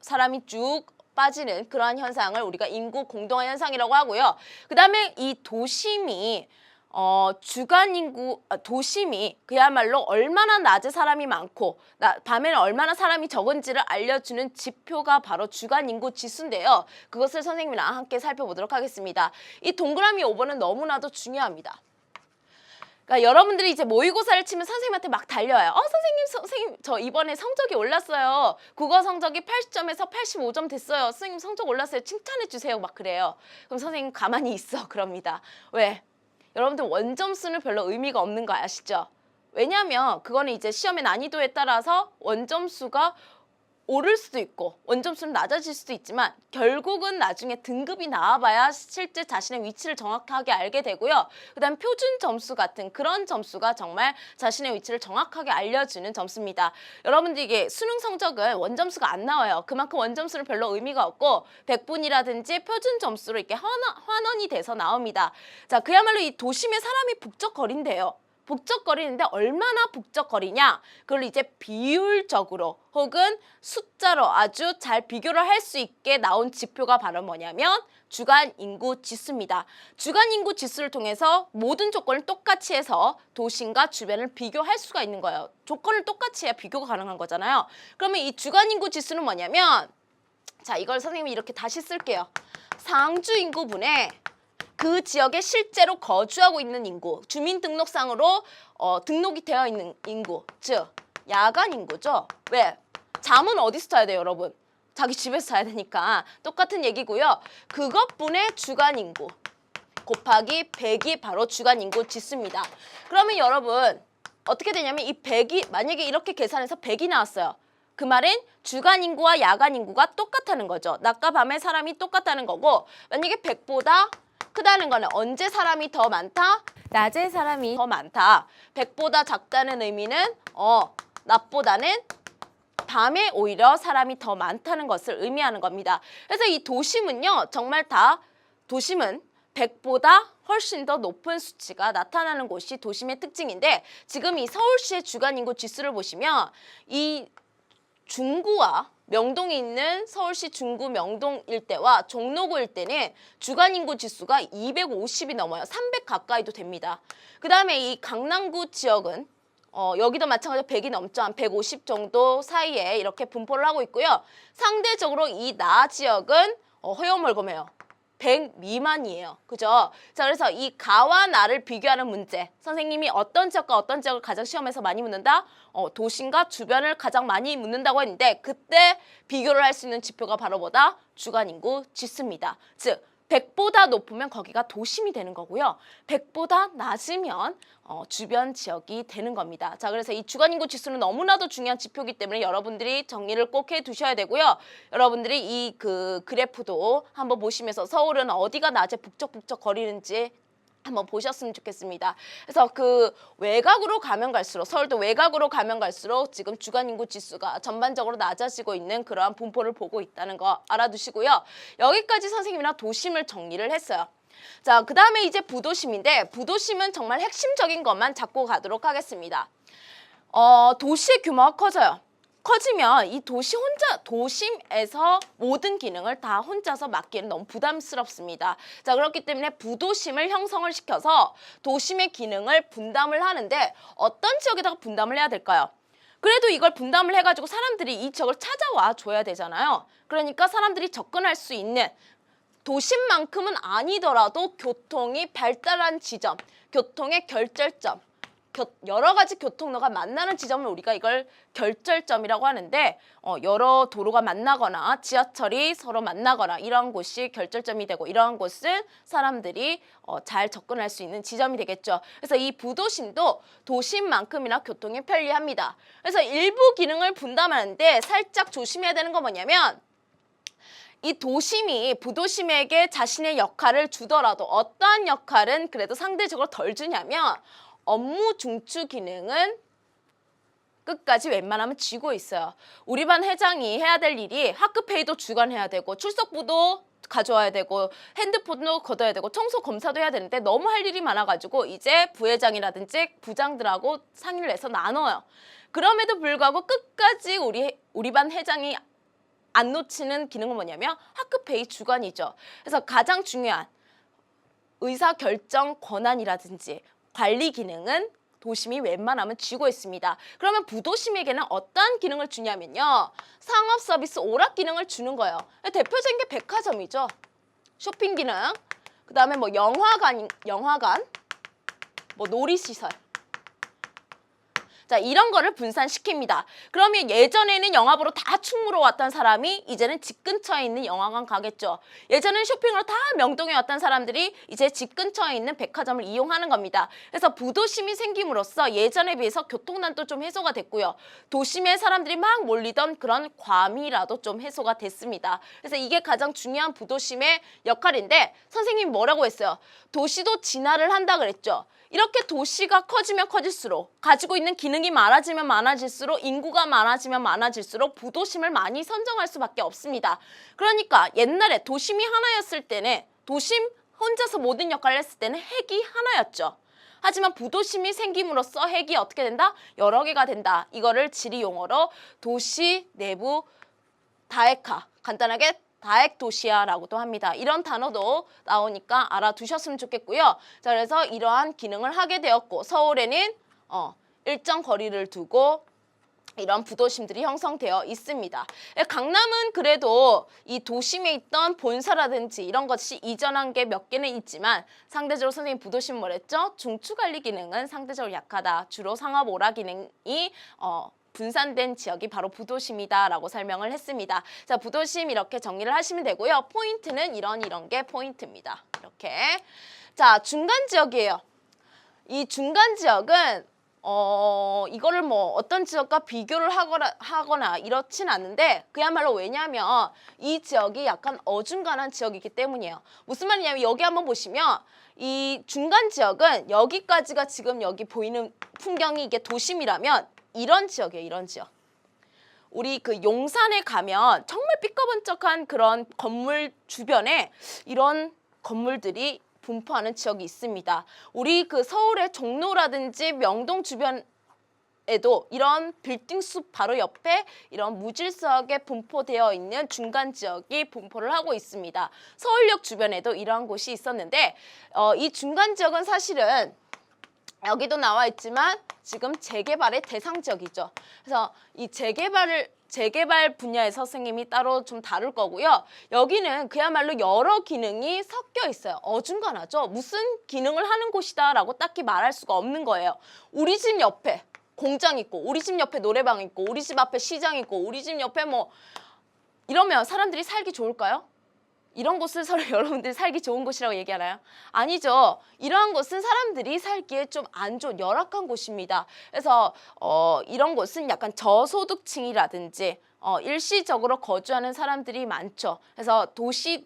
사람이 쭉 빠지는 그러한 현상을 우리가 인구 공동화 현상이라고 하고요. 그 다음에 이 도심이 도심이 그야말로 얼마나 낮에 사람이 많고 밤에는 얼마나 사람이 적은지를 알려주는 지표가 바로 주간인구 지수인데요. 그것을 선생님이랑 함께 살펴보도록 하겠습니다. 이 동그라미 5번은 너무나도 중요합니다. 그러니까 여러분들이 이제 모의고사를 치면 선생님한테 막 달려요. 선생님 저 이번에 성적이 올랐어요. 국어 성적이 80점에서 85점 됐어요. 선생님 성적 올랐어요. 칭찬해 주세요. 막 그래요. 그럼 선생님 가만히 있어. 그럽니다. 왜? 여러분들 원점수는 별로 의미가 없는 거 아시죠? 왜냐하면 그거는 이제 시험의 난이도에 따라서 원점수가 오를 수도 있고 원점수는 낮아질 수도 있지만 결국은 나중에 등급이 나와봐야 실제 자신의 위치를 정확하게 알게 되고요. 그 다음 표준 점수 같은 그런 점수가 정말 자신의 위치를 정확하게 알려주는 점수입니다. 여러분들 이게 수능 성적은 원점수가 안 나와요. 그만큼 원점수는 별로 의미가 없고 100분이라든지 표준 점수로 이렇게 환원이 돼서 나옵니다. 자, 그야말로 이 도심에 사람이 북적거린대요. 북적거리는데 얼마나 북적거리냐? 그걸 이제 비율적으로 혹은 숫자로 아주 잘 비교를 할 수 있게 나온 지표가 바로 뭐냐면 주간 인구 지수입니다. 주간 인구 지수를 통해서 모든 조건을 똑같이 해서 도심과 주변을 비교할 수가 있는 거예요. 조건을 똑같이 해야 비교가 가능한 거잖아요. 그러면 이 주간 인구 지수는 뭐냐면 자, 이걸 선생님이 이렇게 다시 쓸게요. 상주 인구분의 그 지역에 실제로 거주하고 있는 인구, 주민등록상으로 등록이 되어 있는 인구, 즉 야간 인구죠. 왜? 잠은 어디서 자야 돼요, 여러분? 자기 집에서 자야 되니까 똑같은 얘기고요. 그것분의 주간 인구 곱하기 100이 바로 주간 인구 지수입니다. 그러면 여러분 어떻게 되냐면 이 100이 만약에 이렇게 계산해서 100이 나왔어요. 그 말은 주간 인구와 야간 인구가 똑같다는 거죠. 낮과 밤의 사람이 똑같다는 거고 만약에 100보다 크다는 거는 언제 사람이 더 많다? 낮에 사람이 더 많다. 100보다 작다는 의미는 낮보다는 밤에 오히려 사람이 더 많다는 것을 의미하는 겁니다. 그래서 이 도심은요. 정말 다 도심은 100보다 훨씬 더 높은 수치가 나타나는 곳이 도심의 특징인데 지금 이 서울시의 주간인구 지수를 보시면 이 중구와 명동이 있는 서울시 중구 명동 일대와 종로구 일대는 주간인구 지수가 250이 넘어요. 300 가까이도 됩니다. 그 다음에 이 강남구 지역은 여기도 마찬가지로 100이 넘죠. 한 150 정도 사이에 이렇게 분포를 하고 있고요. 상대적으로 이 나 지역은 허여멀건해요. 100 미만이에요. 그죠? 자, 그래서 이 가와 나를 비교하는 문제. 선생님이 어떤 지역과 어떤 지역을 가장 시험에서 많이 묻는다? 도심과 주변을 가장 많이 묻는다고 했는데 그때 비교를 할 수 있는 지표가 바로 뭐다? 주간인구 지수입니다. 즉 100보다 높으면 거기가 도심이 되는 거고요. 100보다 낮으면 주변 지역이 되는 겁니다. 자, 그래서 이 주간인구 지수는 너무나도 중요한 지표이기 때문에 여러분들이 정리를 꼭 해두셔야 되고요. 여러분들이 이 그래프도 한번 보시면서 서울은 어디가 낮에 북적북적 거리는지 한번 보셨으면 좋겠습니다. 그래서 그 외곽으로 가면 갈수록 서울도 외곽으로 가면 갈수록 지금 주간인구 지수가 전반적으로 낮아지고 있는 그러한 분포를 보고 있다는 거 알아두시고요. 여기까지 선생님이랑 도심을 정리를 했어요. 자, 그 다음에 이제 부도심인데 부도심은 정말 핵심적인 것만 잡고 가도록 하겠습니다. 도시의 규모가 커져요. 커지면 이 도심에서 모든 기능을 다 혼자서 맡기는 너무 부담스럽습니다. 자, 그렇기 때문에 부도심을 형성을 시켜서 도심의 기능을 분담을 하는데 어떤 지역에다가 분담을 해야 될까요? 그래도 이걸 분담을 해가지고 사람들이 이 지역을 찾아와 줘야 되잖아요. 그러니까 사람들이 접근할 수 있는 도심만큼은 아니더라도 교통이 발달한 지점, 교통의 결절점, 여러 가지 교통로가 만나는 지점을 우리가 이걸 결절점이라고 하는데 여러 도로가 만나거나 지하철이 서로 만나거나 이러한 곳이 결절점이 되고 이러한 곳은 사람들이 잘 접근할 수 있는 지점이 되겠죠. 그래서 이 부도심도 도심만큼이나 교통이 편리합니다. 그래서 일부 기능을 분담하는데 살짝 조심해야 되는 건 뭐냐면 이 도심이 부도심에게 자신의 역할을 주더라도 어떠한 역할은 그래도 상대적으로 덜 주냐면 업무 중추 기능은 끝까지 웬만하면 쥐고 있어요. 우리 반 회장이 해야 될 일이 학급회의도 주관해야 되고 출석부도 가져와야 되고 핸드폰도 걷어야 되고 청소 검사도 해야 되는데 너무 할 일이 많아가지고 이제 부회장이라든지 부장들하고 상의를 해서 나눠요. 그럼에도 불구하고 끝까지 우리 반 회장이 안 놓치는 기능은 뭐냐면 학급회의 주관이죠. 그래서 가장 중요한 의사결정 권한이라든지 관리 기능은 도심이 웬만하면 쥐고 있습니다. 그러면 부도심에게는 어떠한 기능을 주냐면요. 상업 서비스 오락 기능을 주는 거예요. 대표적인 게 백화점이죠. 쇼핑 기능, 그 다음에 뭐 영화관, 뭐 놀이시설. 자, 이런 거를 분산시킵니다. 그러면 예전에는 영화 보러 다 충무로 왔던 사람이 이제는 집 근처에 있는 영화관 가겠죠. 예전에는 쇼핑으로 다 명동에 왔던 사람들이 이제 집 근처에 있는 백화점을 이용하는 겁니다. 그래서 부도심이 생김으로써 예전에 비해서 교통난도 좀 해소가 됐고요. 도심에 사람들이 막 몰리던 그런 과미라도 좀 해소가 됐습니다. 그래서 이게 가장 중요한 부도심의 역할인데 선생님이 뭐라고 했어요? 도시도 진화를 한다 그랬죠. 이렇게 도시가 커지면 커질수록 가지고 있는 기능이 많아지면 많아질수록 인구가 많아지면 많아질수록 부도심을 많이 선정할 수밖에 없습니다. 그러니까 옛날에 도심이 하나였을 때는 도심 혼자서 모든 역할을 했을 때는 핵이 하나였죠. 하지만 부도심이 생김으로써 핵이 어떻게 된다? 여러 개가 된다. 이거를 지리 용어로 도시 내부 다핵화, 간단하게 다핵도시화라고도 합니다. 이런 단어도 나오니까 알아두셨으면 좋겠고요. 자, 그래서 이러한 기능을 하게 되었고 서울에는 일정 거리를 두고 이런 부도심들이 형성되어 있습니다. 강남은 그래도 이 도심에 있던 본사라든지 이런 것이 이전한 게 몇 개는 있지만 상대적으로 선생님 부도심 뭐랬죠? 중추관리 기능은 상대적으로 약하다. 주로 상업 오락 기능이 분산된 지역이 바로 부도심이다라고 설명을 했습니다. 자, 부도심 이렇게 정리를 하시면 되고요. 포인트는 이런 게 포인트입니다. 이렇게. 자, 중간 지역이에요. 이 중간 지역은 이거를 뭐 어떤 지역과 비교를 하거나 이렇진 않는데 그야말로 왜냐하면 이 지역이 약간 어중간한 지역이기 때문이에요. 무슨 말이냐면 여기 한번 보시면 이 중간 지역은 여기까지가 지금 여기 보이는 풍경이 이게 도심이라면 이런 지역이에요. 이런 지역. 우리 그 용산에 가면 정말 삐까번쩍한 그런 건물 주변에 이런 건물들이 분포하는 지역이 있습니다. 우리 그 서울의 종로라든지 명동 주변에도 이런 빌딩 숲 바로 옆에 이런 무질서하게 분포되어 있는 중간 지역이 분포를 하고 있습니다. 서울역 주변에도 이러한 곳이 있었는데 이 중간 지역은 사실은 여기도 나와 있지만 지금 재개발의 대상 지역이죠. 그래서 이 재개발 분야의 선생님이 따로 좀 다룰 거고요. 여기는 그야말로 여러 기능이 섞여 있어요. 어중간하죠. 무슨 기능을 하는 곳이다라고 딱히 말할 수가 없는 거예요. 우리 집 옆에 공장 있고 우리 집 옆에 노래방 있고 우리 집 앞에 시장 있고 우리 집 옆에 뭐 이러면 사람들이 살기 좋을까요? 이런 곳을 서로 여러분들이 살기 좋은 곳이라고 얘기하나요? 아니죠. 이러한 곳은 사람들이 살기에 좀 안 좋은 열악한 곳입니다. 그래서 이런 곳은 약간 저소득층이라든지 일시적으로 거주하는 사람들이 많죠. 그래서 도시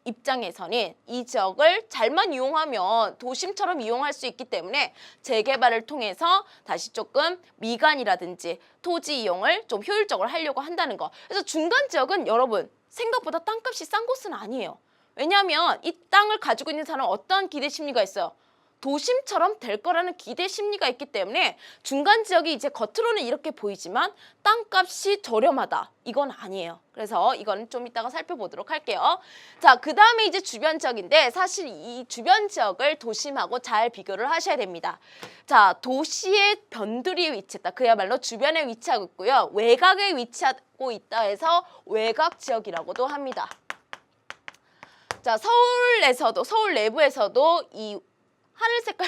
입장에서는 이 지역을 잘만 이용하면 도심처럼 이용할 수 있기 때문에 재개발을 통해서 다시 조금 미관이라든지 토지 이용을 좀 효율적으로 하려고 한다는 거. 그래서 중간 지역은 여러분 생각보다 땅값이 싼 곳은 아니에요. 왜냐하면 이 땅을 가지고 있는 사람은 어떠한 기대 심리가 있어요. 도심처럼 될 거라는 기대 심리가 있기 때문에 중간 지역이 이제 겉으로는 이렇게 보이지만 땅값이 저렴하다. 이건 아니에요. 그래서 이건 좀 이따가 살펴보도록 할게요. 자, 그 다음에 이제 주변 지역인데 사실 이 주변 지역을 도심하고 잘 비교를 하셔야 됩니다. 자, 도시의 변두리에 위치했다. 그야말로 주변에 위치하고 있고요. 외곽에 위치하고 있다 해서 외곽 지역이라고도 합니다. 자, 서울 내부에서도 이 하늘 색깔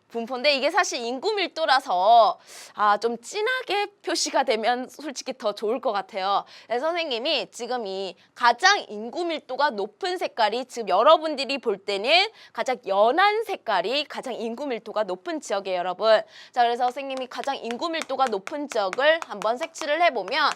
분포인데 이게 사실 인구 밀도라서 좀 진하게 표시가 되면 솔직히 더 좋을 것 같아요. 그래서 선생님이 지금 이 가장 인구 밀도가 높은 색깔이 지금 여러분들이 볼 때는 가장 연한 색깔이 가장 인구 밀도가 높은 지역이에요, 여러분. 자, 그래서 선생님이 가장 인구 밀도가 높은 지역을 한번 색칠을 해보면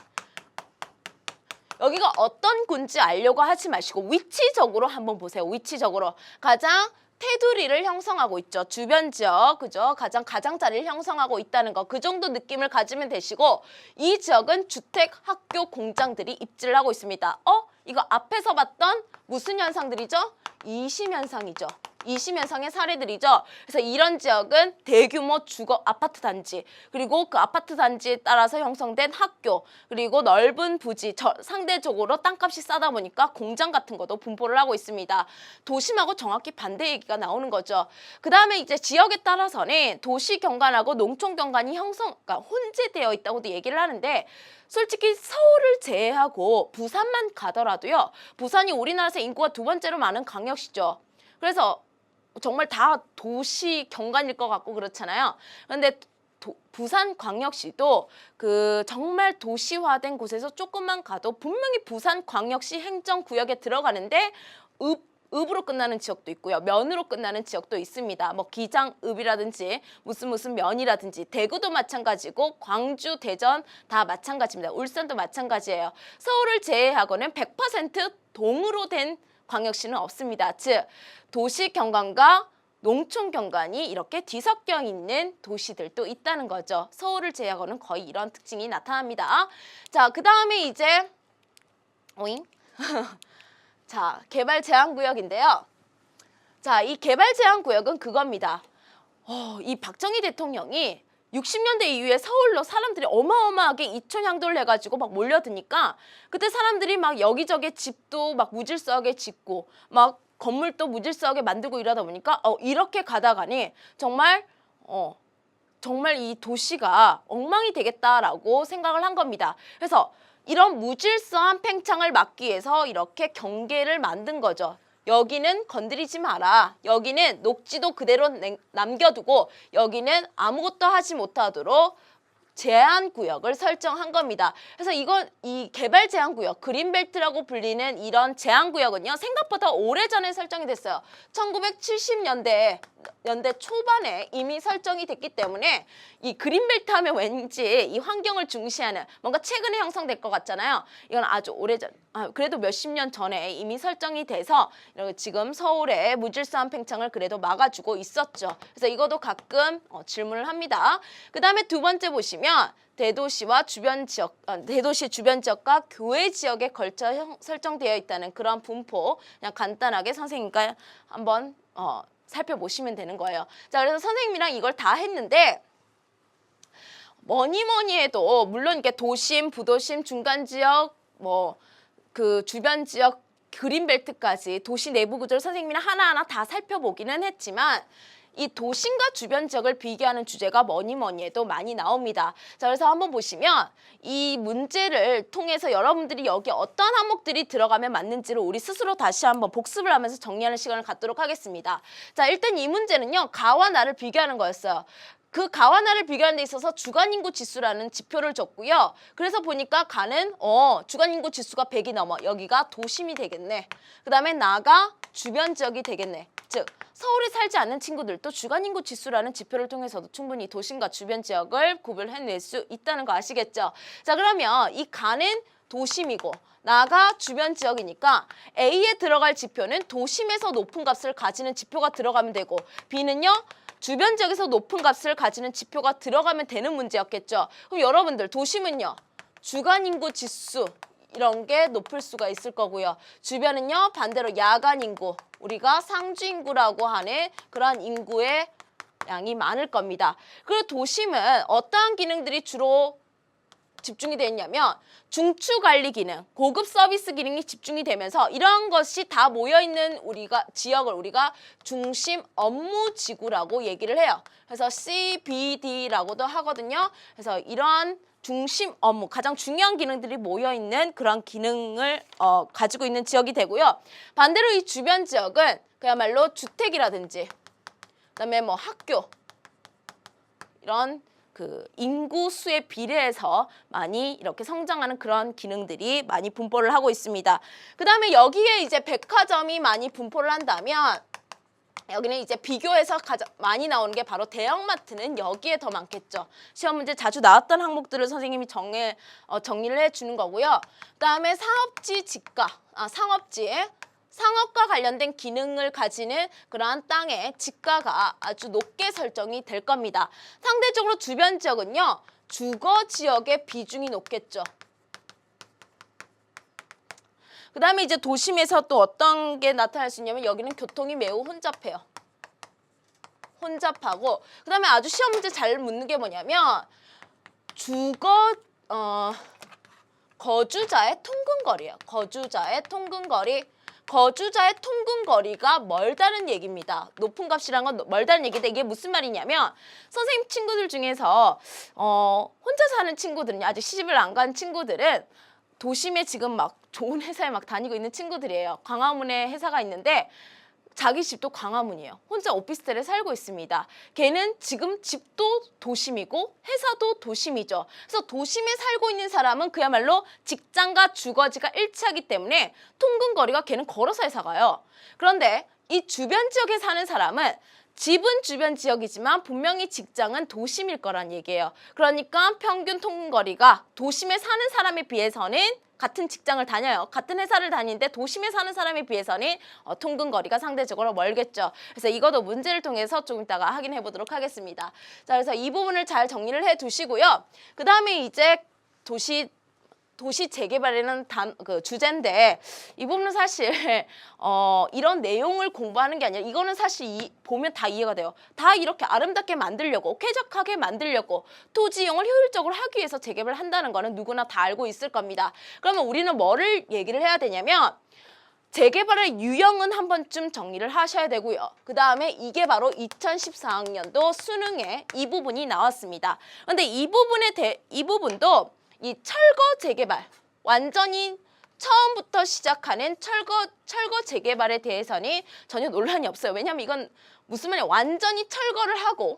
여기가 어떤 군지 알려고 하지 마시고 위치적으로 한번 보세요. 위치적으로 가장 테두리를 형성하고 있죠. 주변 지역, 그죠? 가장자리를 형성하고 있다는 거. 그 정도 느낌을 가지면 되시고 이 지역은 주택, 학교, 공장들이 입지를 하고 있습니다. 이거 앞에서 봤던 무슨 현상들이죠? 이심현상이죠. 이심현상의 사례들이죠. 그래서 이런 지역은 대규모 주거 아파트 단지, 그리고 그 아파트 단지에 따라서 형성된 학교, 그리고 넓은 부지, 상대적으로 땅값이 싸다 보니까 공장 같은 것도 분포를 하고 있습니다. 도심하고 정확히 반대 얘기가 나오는 거죠. 그 다음에 이제 지역에 따라서는 도시 경관하고 농촌 경관이 그러니까 혼재되어 있다고도 얘기를 하는데 솔직히 서울을 제외하고 부산만 가더라도요. 부산이 우리나라에서 인구가 두 번째로 많은 광역시죠. 그래서 정말 다 도시 경관일 것 같고 그렇잖아요. 그런데 부산광역시도 그 정말 도시화된 곳에서 조금만 가도 분명히 부산광역시 행정구역에 들어가는데 읍으로 끝나는 지역도 있고요. 면으로 끝나는 지역도 있습니다. 뭐 기장읍이라든지 무슨 면이라든지 대구도 마찬가지고 광주, 대전 다 마찬가지입니다. 울산도 마찬가지예요. 서울을 제외하고는 100% 동으로 된 광역시는 없습니다. 즉 도시 경관과 농촌 경관이 이렇게 뒤섞여 있는 도시들도 있다는 거죠. 서울을 제외하고는 거의 이런 특징이 나타납니다. 자, 그 다음에 이제 자, 개발 제한 구역인데요. 자, 이 개발 제한 구역은 그겁니다. 이 박정희 대통령이 60년대 이후에 서울로 사람들이 어마어마하게 이촌향도를 해가지고 막 몰려드니까 그때 사람들이 막 여기저기 집도 막 무질서하게 짓고 막 건물도 무질서하게 만들고 이러다 보니까 이렇게 가다가니 정말 이 도시가 엉망이 되겠다라고 생각을 한 겁니다. 그래서 이런 무질서한 팽창을 막기 위해서 이렇게 경계를 만든 거죠. 여기는 건드리지 마라. 여기는 녹지도 그대로 남겨두고 여기는 아무것도 하지 못하도록 제한 구역을 설정한 겁니다. 그래서 이 개발 제한 구역, 그린벨트라고 불리는 이런 제한 구역은요, 생각보다 오래전에 설정이 됐어요. 1970년대 초반에 이미 설정이 됐기 때문에 이 그린벨트 하면 왠지 이 환경을 중시하는 뭔가 최근에 형성될 것 같잖아요. 이건 아주 오래전, 그래도 몇십 년 전에 이미 설정이 돼서 지금 서울의 무질서한 팽창을 그래도 막아주고 있었죠. 그래서 이것도 가끔 질문을 합니다. 그 다음에 두 번째 보시면 대도시와 주변 지역, 대도시 주변 지역과 교외 지역에 걸쳐 설정되어 있다는 그런 분포 그냥 간단하게 선생님과 한번 살펴보시면 되는 거예요. 자, 그래서 선생님이랑 이걸 다 했는데 뭐니 해도 물론 이게 도심, 부도심, 중간 지역, 뭐 그 주변 지역, 그린벨트까지 도시 내부 구조를 선생님이랑 하나하나 다 살펴보기는 했지만 이 도심과 주변 지역을 비교하는 주제가 뭐니 해도 많이 나옵니다. 자, 그래서 한번 보시면 이 문제를 통해서 여러분들이 여기 어떤 항목들이 들어가면 맞는지를 우리 스스로 다시 한번 복습을 하면서 정리하는 시간을 갖도록 하겠습니다. 자, 일단 이 문제는요, 가와 나를 비교하는 거였어요. 그 가와 나를 비교하는 데 있어서 주간인구 지수라는 지표를 줬고요. 그래서 보니까 가는 주간인구 지수가 100이 넘어. 여기가 도심이 되겠네. 그 다음에 나가 주변 지역이 되겠네. 즉 서울에 살지 않는 친구들도 주간인구 지수라는 지표를 통해서도 충분히 도심과 주변 지역을 구별해낼 수 있다는 거 아시겠죠? 자, 그러면 이 가는 도심이고 나가 주변 지역이니까 A에 들어갈 지표는 도심에서 높은 값을 가지는 지표가 들어가면 되고 B는요, 주변 지역에서 높은 값을 가지는 지표가 들어가면 되는 문제였겠죠. 그럼 여러분들 도심은요, 주간인구 지수 이런 게 높을 수가 있을 거고요. 주변은요, 반대로 야간인구, 우리가 상주인구라고 하는 그런 인구의 양이 많을 겁니다. 그리고 도심은 어떠한 기능들이 주로 집중이 되어 있냐면 중추관리 기능, 고급 서비스 기능이 집중이 되면서 이러한 것이 다 모여있는 지역을 우리가 중심 업무 지구라고 얘기를 해요. 그래서 CBD라고도 하거든요. 그래서 이러한 중심 업무, 가장 중요한 기능들이 모여있는 그런 기능을 가지고 있는 지역이 되고요. 반대로 이 주변 지역은 그야말로 주택이라든지 그다음에 뭐 학교 이런 그 인구 수에 비례해서 많이 이렇게 성장하는 그런 기능들이 많이 분포를 하고 있습니다. 그 다음에 여기에 이제 백화점이 많이 분포를 한다면 여기는 이제 비교해서 가장 많이 나오는 게 바로 대형마트는 여기에 더 많겠죠. 시험 문제 자주 나왔던 항목들을 선생님이 정리를 해주는 거고요. 그 다음에 상업지 지가, 상업과 관련된 기능을 가지는 그러한 땅의 지가가 아주 높게 설정이 될 겁니다. 상대적으로 주변 지역은요, 주거 지역의 비중이 높겠죠. 그 다음에 이제 도심에서 또 어떤 게 나타날 수 있냐면 여기는 교통이 매우 혼잡해요. 혼잡하고 그 다음에 아주 시험 문제 잘 묻는 게 뭐냐면 거주자의 통근거리예요. 거주자의 통근거리가 멀다는 얘기입니다. 높은 값이란 건 멀다는 얘기인데 이게 무슨 말이냐면 선생님 친구들 중에서 혼자 사는 친구들은 아직 시집을 안 간 친구들은 도심에 지금 막 좋은 회사에 막 다니고 있는 친구들이에요. 광화문에 회사가 있는데 자기 집도 광화문이에요. 혼자 오피스텔에 살고 있습니다. 걔는 지금 집도 도심이고 회사도 도심이죠. 그래서 도심에 살고 있는 사람은 그야말로 직장과 주거지가 일치하기 때문에 통근거리가 걔는 걸어서 회사 가요. 그런데 이 주변 지역에 사는 사람은 집은 주변 지역이지만 분명히 직장은 도심일 거란 얘기예요. 그러니까 평균 통근거리가 도심에 사는 사람에 비해서는 같은 직장을 다녀요. 같은 회사를 다니는데 도심에 사는 사람에 비해서는 통근거리가 상대적으로 멀겠죠. 그래서 이것도 문제를 통해서 좀 이따가 확인해 보도록 하겠습니다. 자, 그래서 이 부분을 잘 정리를 해 두시고요. 그 다음에 이제 도시 재개발이라는 주제인데 이 부분은 사실 이런 내용을 공부하는 게 아니라 이거는 사실 보면 다 이해가 돼요. 다 이렇게 아름답게 만들려고 쾌적하게 만들려고 토지 이용을 효율적으로 하기 위해서 재개발을 한다는 거는 누구나 다 알고 있을 겁니다. 그러면 우리는 뭐를 얘기를 해야 되냐면 재개발의 유형은 한 번쯤 정리를 하셔야 되고요. 그 다음에 이게 바로 2014학년도 수능에 이 부분이 나왔습니다. 그런데 이 부분도 이 철거 재개발, 완전히 처음부터 시작하는 철거 재개발에 대해서는 전혀 논란이 없어요. 왜냐하면 이건 무슨 말이에요? 완전히 철거를 하고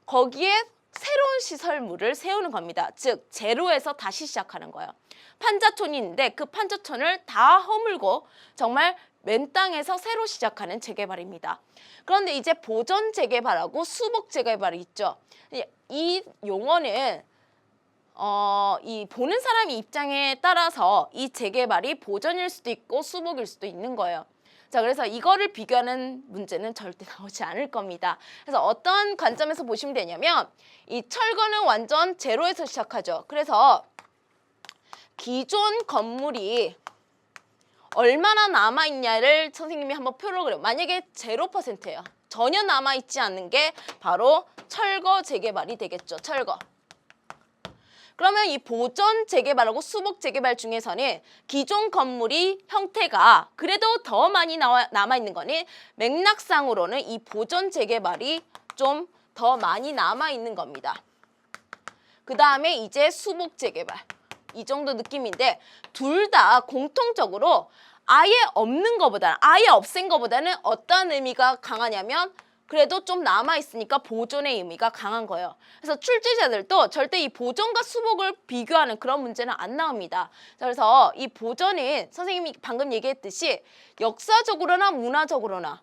거기에 새로운 시설물을 세우는 겁니다. 즉 제로에서 다시 시작하는 거예요. 판자촌이 있는데 그 판자촌을 다 허물고 정말 맨 땅에서 새로 시작하는 재개발입니다. 그런데 이제 보전 재개발하고 수복 재개발이 있죠. 이 용어는 이 보는 사람의 입장에 따라서 이 재개발이 보전일 수도 있고 수복일 수도 있는 거예요. 자, 그래서 이거를 비교하는 문제는 절대 나오지 않을 겁니다. 그래서 어떤 관점에서 보시면 되냐면 이 철거는 완전 제로에서 시작하죠. 그래서 기존 건물이 얼마나 남아있냐를 선생님이 한번 표를 그려요. 만약에 0%예요. 전혀 남아있지 않는 게 바로 철거 재개발이 되겠죠. 철거. 그러면 이 보전 재개발하고 수복 재개발 중에서는 기존 건물이 형태가 그래도 더 많이 남아있는 거는 맥락상으로는 이 보전 재개발이 좀 더 많이 남아있는 겁니다. 그 다음에 이제 수복 재개발. 이 정도 느낌인데 둘 다 공통적으로 아예 없는 것보다는 아예 없앤 것보다는 어떤 의미가 강하냐면 그래도 좀 남아있으니까 보존의 의미가 강한 거예요. 그래서 출제자들도 절대 이 보존과 수복을 비교하는 그런 문제는 안 나옵니다. 그래서 이 보존은 선생님이 방금 얘기했듯이 역사적으로나 문화적으로나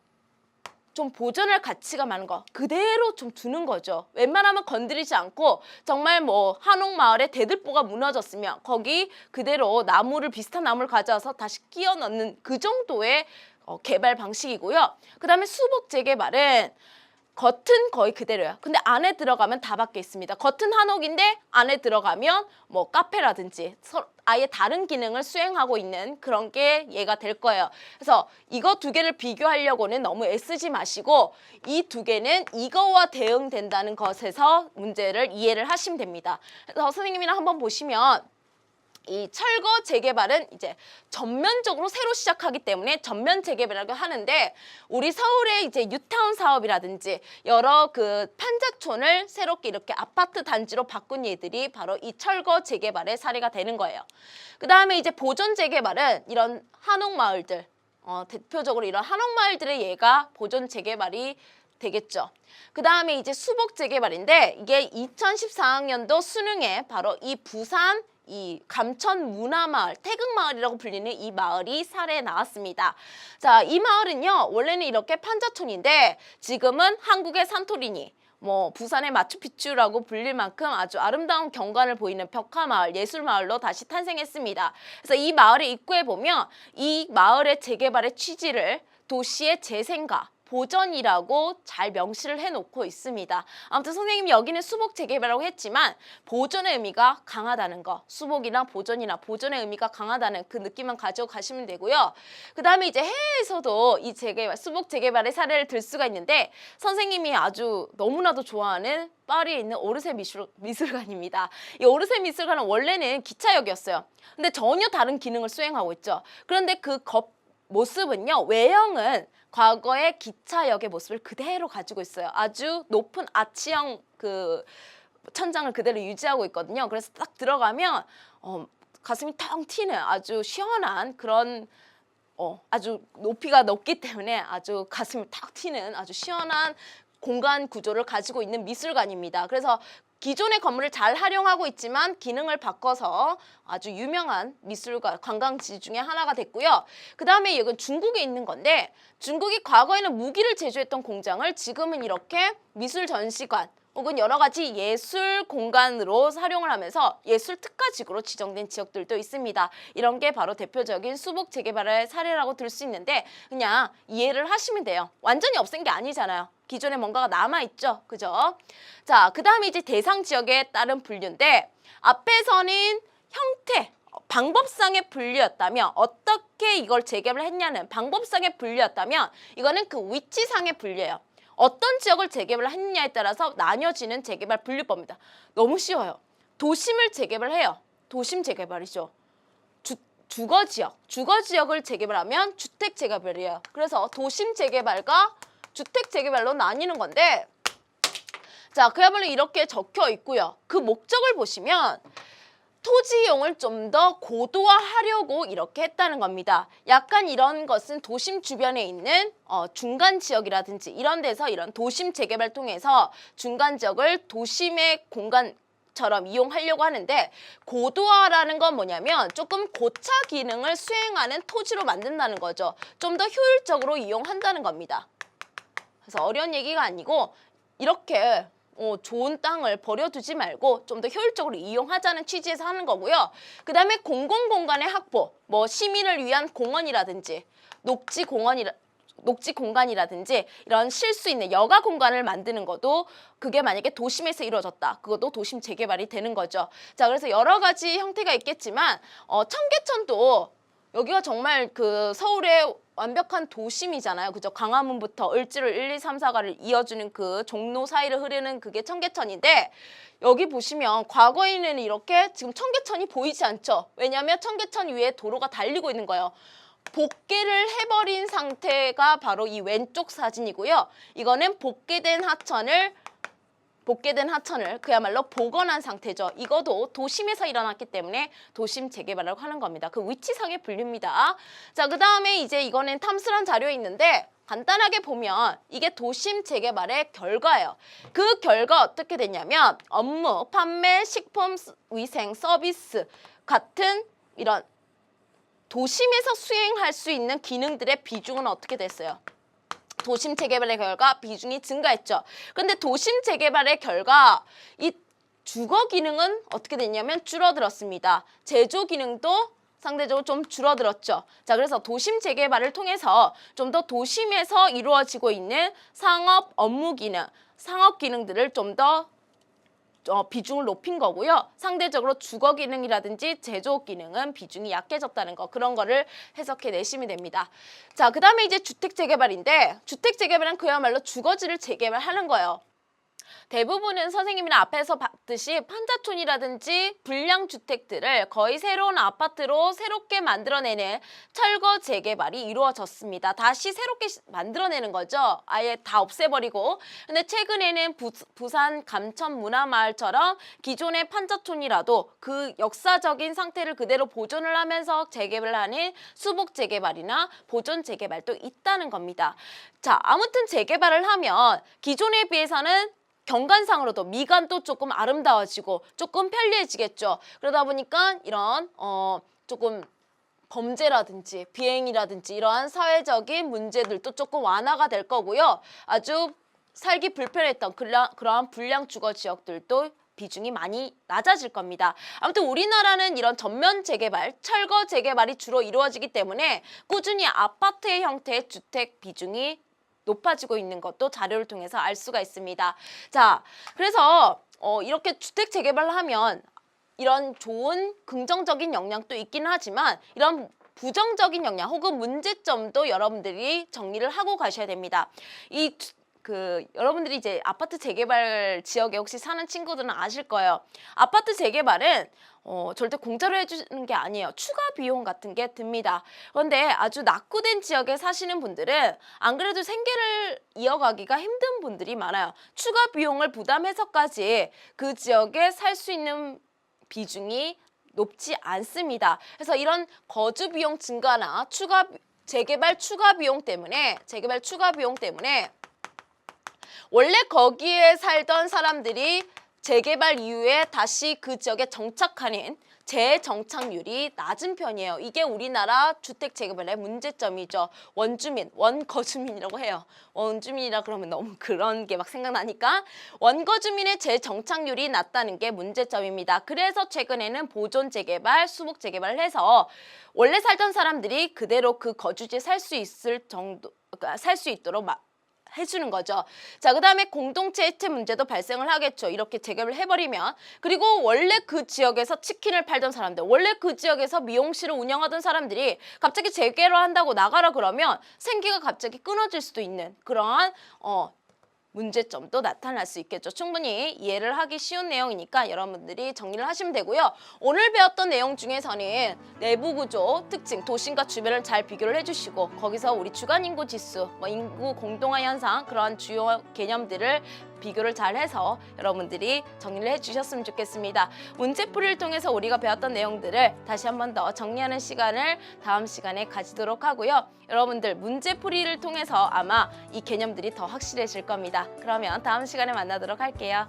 좀 보존할 가치가 많은 거 그대로 좀 두는 거죠. 웬만하면 건드리지 않고 정말 뭐 한옥마을에 대들보가 무너졌으면 거기 그대로 나무를 비슷한 나무를 가져와서 다시 끼워 넣는 그 정도의 개발 방식이고요. 그 다음에 수복 재개발은 겉은 거의 그대로예요. 근데 안에 들어가면 다 바뀌어 있습니다. 겉은 한옥인데 안에 들어가면 뭐 카페라든지 아예 다른 기능을 수행하고 있는 그런 게 얘가 될 거예요. 그래서 이거 두 개를 비교하려고는 너무 애쓰지 마시고 이 두 개는 이거와 대응된다는 것에서 문제를 이해를 하시면 됩니다. 그래서 선생님이랑 한번 보시면 이 철거 재개발은 이제 전면적으로 새로 시작하기 때문에 전면 재개발이라고 하는데 우리 서울의 이제 뉴타운 사업이라든지 여러 그 판자촌을 새롭게 이렇게 아파트 단지로 바꾼 예들이 바로 이 철거 재개발의 사례가 되는 거예요. 그 다음에 이제 보존 재개발은 이런 한옥마을들 대표적으로 이런 한옥마을들의 예가 보존 재개발이 되겠죠. 그 다음에 이제 수복 재개발인데 이게 2014학년도 수능에 바로 이 부산 이 감천 문화마을, 태극마을이라고 불리는 이 마을이 사례에 나왔습니다. 자, 이 마을은요, 원래는 이렇게 판자촌인데 지금은 한국의 산토리니, 뭐 부산의 마추픽추라고 불릴 만큼 아주 아름다운 경관을 보이는 벽화마을, 예술마을로 다시 탄생했습니다. 그래서 이 마을의 입구에 보면 이 마을의 재개발의 취지를 도시의 재생과 보전이라고 잘 명시를 해놓고 있습니다. 아무튼 선생님이 여기는 수복 재개발이라고 했지만 보존의 의미가 강하다는 거, 수복이나 보존이나 보존의 의미가 강하다는 그 느낌만 가지고 가시면 되고요. 그 다음에 이제 해외에서도 이 재개발, 수복 재개발의 사례를 들 수가 있는데 선생님이 아주 너무나도 좋아하는 파리에 있는 오르세 미술관입니다. 이 오르세 미술관은 원래는 기차역이었어요. 근데 전혀 다른 기능을 수행하고 있죠. 그런데 그 모습은요, 외형은 과거의 기차역의 모습을 그대로 가지고 있어요. 아주 높은 아치형 그 천장을 그대로 유지하고 있거든요. 그래서 딱 들어가면 가슴이 텅 튀는 아주 시원한 그런 아주 높이가 높기 때문에 아주 가슴이 탁 튀는 아주 시원한 공간 구조를 가지고 있는 미술관입니다. 그래서 기존의 건물을 잘 활용하고 있지만 기능을 바꿔서 아주 유명한 미술관, 관광지 중에 하나가 됐고요. 그 다음에 이건 중국에 있는 건데 중국이 과거에는 무기를 제조했던 공장을 지금은 이렇게 미술 전시관 혹은 여러 가지 예술 공간으로 활용을 하면서 예술 특화지구로 지정된 지역들도 있습니다. 이런 게 바로 대표적인 수복 재개발의 사례라고 들 수 있는데 그냥 이해를 하시면 돼요. 완전히 없앤 게 아니잖아요. 기존에 뭔가가 남아있죠. 그죠? 자, 그 다음에 이제 대상 지역에 따른 분류인데 앞에서는 형태, 방법상의 분류였다면 어떻게 이걸 재개발을 했냐는 방법상의 분류였다면 이거는 그 위치상의 분류예요. 어떤 지역을 재개발을 했느냐에 따라서 나뉘어지는 재개발 분류법입니다. 너무 쉬워요. 도심을 재개발해요. 도심 재개발이죠. 주거지역을 재개발하면 주택 재개발이에요. 그래서 도심 재개발과 주택 재개발로 나뉘는 건데 자, 그야말로 이렇게 적혀 있고요. 그 목적을 보시면 토지 이용을 좀 더 고도화하려고 이렇게 했다는 겁니다. 약간 이런 것은 도심 주변에 있는 중간 지역이라든지 이런 데서 이런 도심 재개발 통해서 중간 지역을 도심의 공간처럼 이용하려고 하는데, 고도화라는 건 뭐냐면 조금 고차 기능을 수행하는 토지로 만든다는 거죠. 좀 더 효율적으로 이용한다는 겁니다. 그래서 어려운 얘기가 아니고 이렇게 좋은 땅을 버려두지 말고 좀 더 효율적으로 이용하자는 취지에서 하는 거고요. 그 다음에 공공공간의 확보, 뭐 시민을 위한 공원이라든지 녹지 공간이라든지 이런 쉴 수 있는 여가 공간을 만드는 것도, 그게 만약에 도심에서 이루어졌다, 그것도 도심 재개발이 되는 거죠. 자, 그래서 여러 가지 형태가 있겠지만 청계천도 여기가 정말 그 서울의 완벽한 도심이잖아요. 그죠? 광화문부터 을지로 1, 2, 3, 4가를 이어주는 그 종로 사이를 흐르는 그게 청계천인데, 여기 보시면 과거에는 이렇게 지금 청계천이 보이지 않죠? 왜냐하면 청계천 위에 도로가 달리고 있는 거예요. 복개를 해버린 상태가 바로 이 왼쪽 사진이고요. 이거는 복개된 하천을 그야말로 복원한 상태죠. 이것도 도심에서 일어났기 때문에 도심 재개발이라고 하는 겁니다. 그 위치상의 분류입니다. 자, 그 다음에 이제 이거는 탐스런 자료에 있는데, 간단하게 보면 이게 도심 재개발의 결과예요. 그 결과 어떻게 됐냐면 업무, 판매, 식품, 위생, 서비스 같은 이런 도심에서 수행할 수 있는 기능들의 비중은 어떻게 됐어요? 도심 재개발의 결과 비중이 증가했죠. 그런데 도심 재개발의 결과 이 주거 기능은 어떻게 됐냐면 줄어들었습니다. 제조 기능도 상대적으로 좀 줄어들었죠. 자, 그래서 도심 재개발을 통해서 좀 더 도심에서 이루어지고 있는 상업 업무 기능, 상업 기능들을 좀 더 비중을 높인 거고요. 상대적으로 주거 기능이라든지 제조 기능은 비중이 약해졌다는 거, 그런 거를 해석해 내시면 됩니다. 자, 그 다음에 이제 주택 재개발인데, 주택 재개발은 그야말로 주거지를 재개발하는 거예요. 대부분은 선생님이나 앞에서 봤듯이 판자촌이라든지 불량주택들을 거의 새로운 아파트로 새롭게 만들어내는 철거 재개발이 이루어졌습니다. 다시 새롭게 만들어내는 거죠. 아예 다 없애버리고. 근데 최근에는 부산 감천 문화마을처럼 기존의 판자촌이라도 그 역사적인 상태를 그대로 보존을 하면서 재개발을 하는 수복 재개발이나 보존 재개발도 있다는 겁니다. 자, 아무튼 재개발을 하면 기존에 비해서는 경관상으로도 미관도 조금 아름다워지고 조금 편리해지겠죠. 그러다 보니까 이런 조금 범죄라든지 비행이라든지 이러한 사회적인 문제들도 조금 완화가 될 거고요. 아주 살기 불편했던 그러한 불량 주거 지역들도 비중이 많이 낮아질 겁니다. 아무튼 우리나라는 이런 전면 재개발, 철거 재개발이 주로 이루어지기 때문에 꾸준히 아파트의 형태의 주택 비중이 높아지고 있는 것도 자료를 통해서 알 수가 있습니다. 자, 그래서 이렇게 주택 재개발을 하면 이런 좋은 긍정적인 영향도 있긴 하지만 이런 부정적인 영향 혹은 문제점도 여러분들이 정리를 하고 가셔야 됩니다. 여러분들이 이제 아파트 재개발 지역에 혹시 사는 친구들은 아실 거예요. 아파트 재개발은 절대 공짜로 해주는 게 아니에요. 추가 비용 같은 게 듭니다. 그런데 아주 낙후된 지역에 사시는 분들은 안 그래도 생계를 이어가기가 힘든 분들이 많아요. 추가 비용을 부담해서까지 그 지역에 살 수 있는 비중이 높지 않습니다. 그래서 이런 거주 비용 증가나 재개발 추가 비용 때문에 원래 거기에 살던 사람들이 재개발 이후에 다시 그 지역에 정착하는 재정착률이 낮은 편이에요. 이게 우리나라 주택 재개발의 문제점이죠. 원거주민이라고 해요. 원주민이라 그러면 너무 그런 게 막 생각나니까 원거주민의 재정착률이 낮다는 게 문제점입니다. 그래서 최근에는 보존 재개발, 수복 재개발을 해서 원래 살던 사람들이 그대로 그 거주지에 살 수 있도록 해주는 거죠. 자, 그 다음에 공동체 해체 문제도 발생을 하겠죠. 이렇게 재개발을 해버리면. 그리고 원래 그 지역에서 치킨을 팔던 사람들, 원래 그 지역에서 미용실을 운영하던 사람들이 갑자기 재개발을 한다고 나가라 그러면 생계가 갑자기 끊어질 수도 있는 그러한 문제점도 나타날 수 있겠죠. 충분히 이해를 하기 쉬운 내용이니까 여러분들이 정리를 하시면 되고요. 오늘 배웠던 내용 중에서는 내부 구조, 특징, 도심과 주변을 잘 비교를 해주시고 거기서 우리 주간 인구 지수, 인구 공동화 현상 그러한 주요 개념들을 비교를 잘 해서 여러분들이 정리를 해주셨으면 좋겠습니다. 문제풀이를 통해서 우리가 배웠던 내용들을 다시 한 번 더 정리하는 시간을 다음 시간에 가지도록 하고요. 여러분들 문제풀이를 통해서 아마 이 개념들이 더 확실해질 겁니다. 그러면 다음 시간에 만나도록 할게요.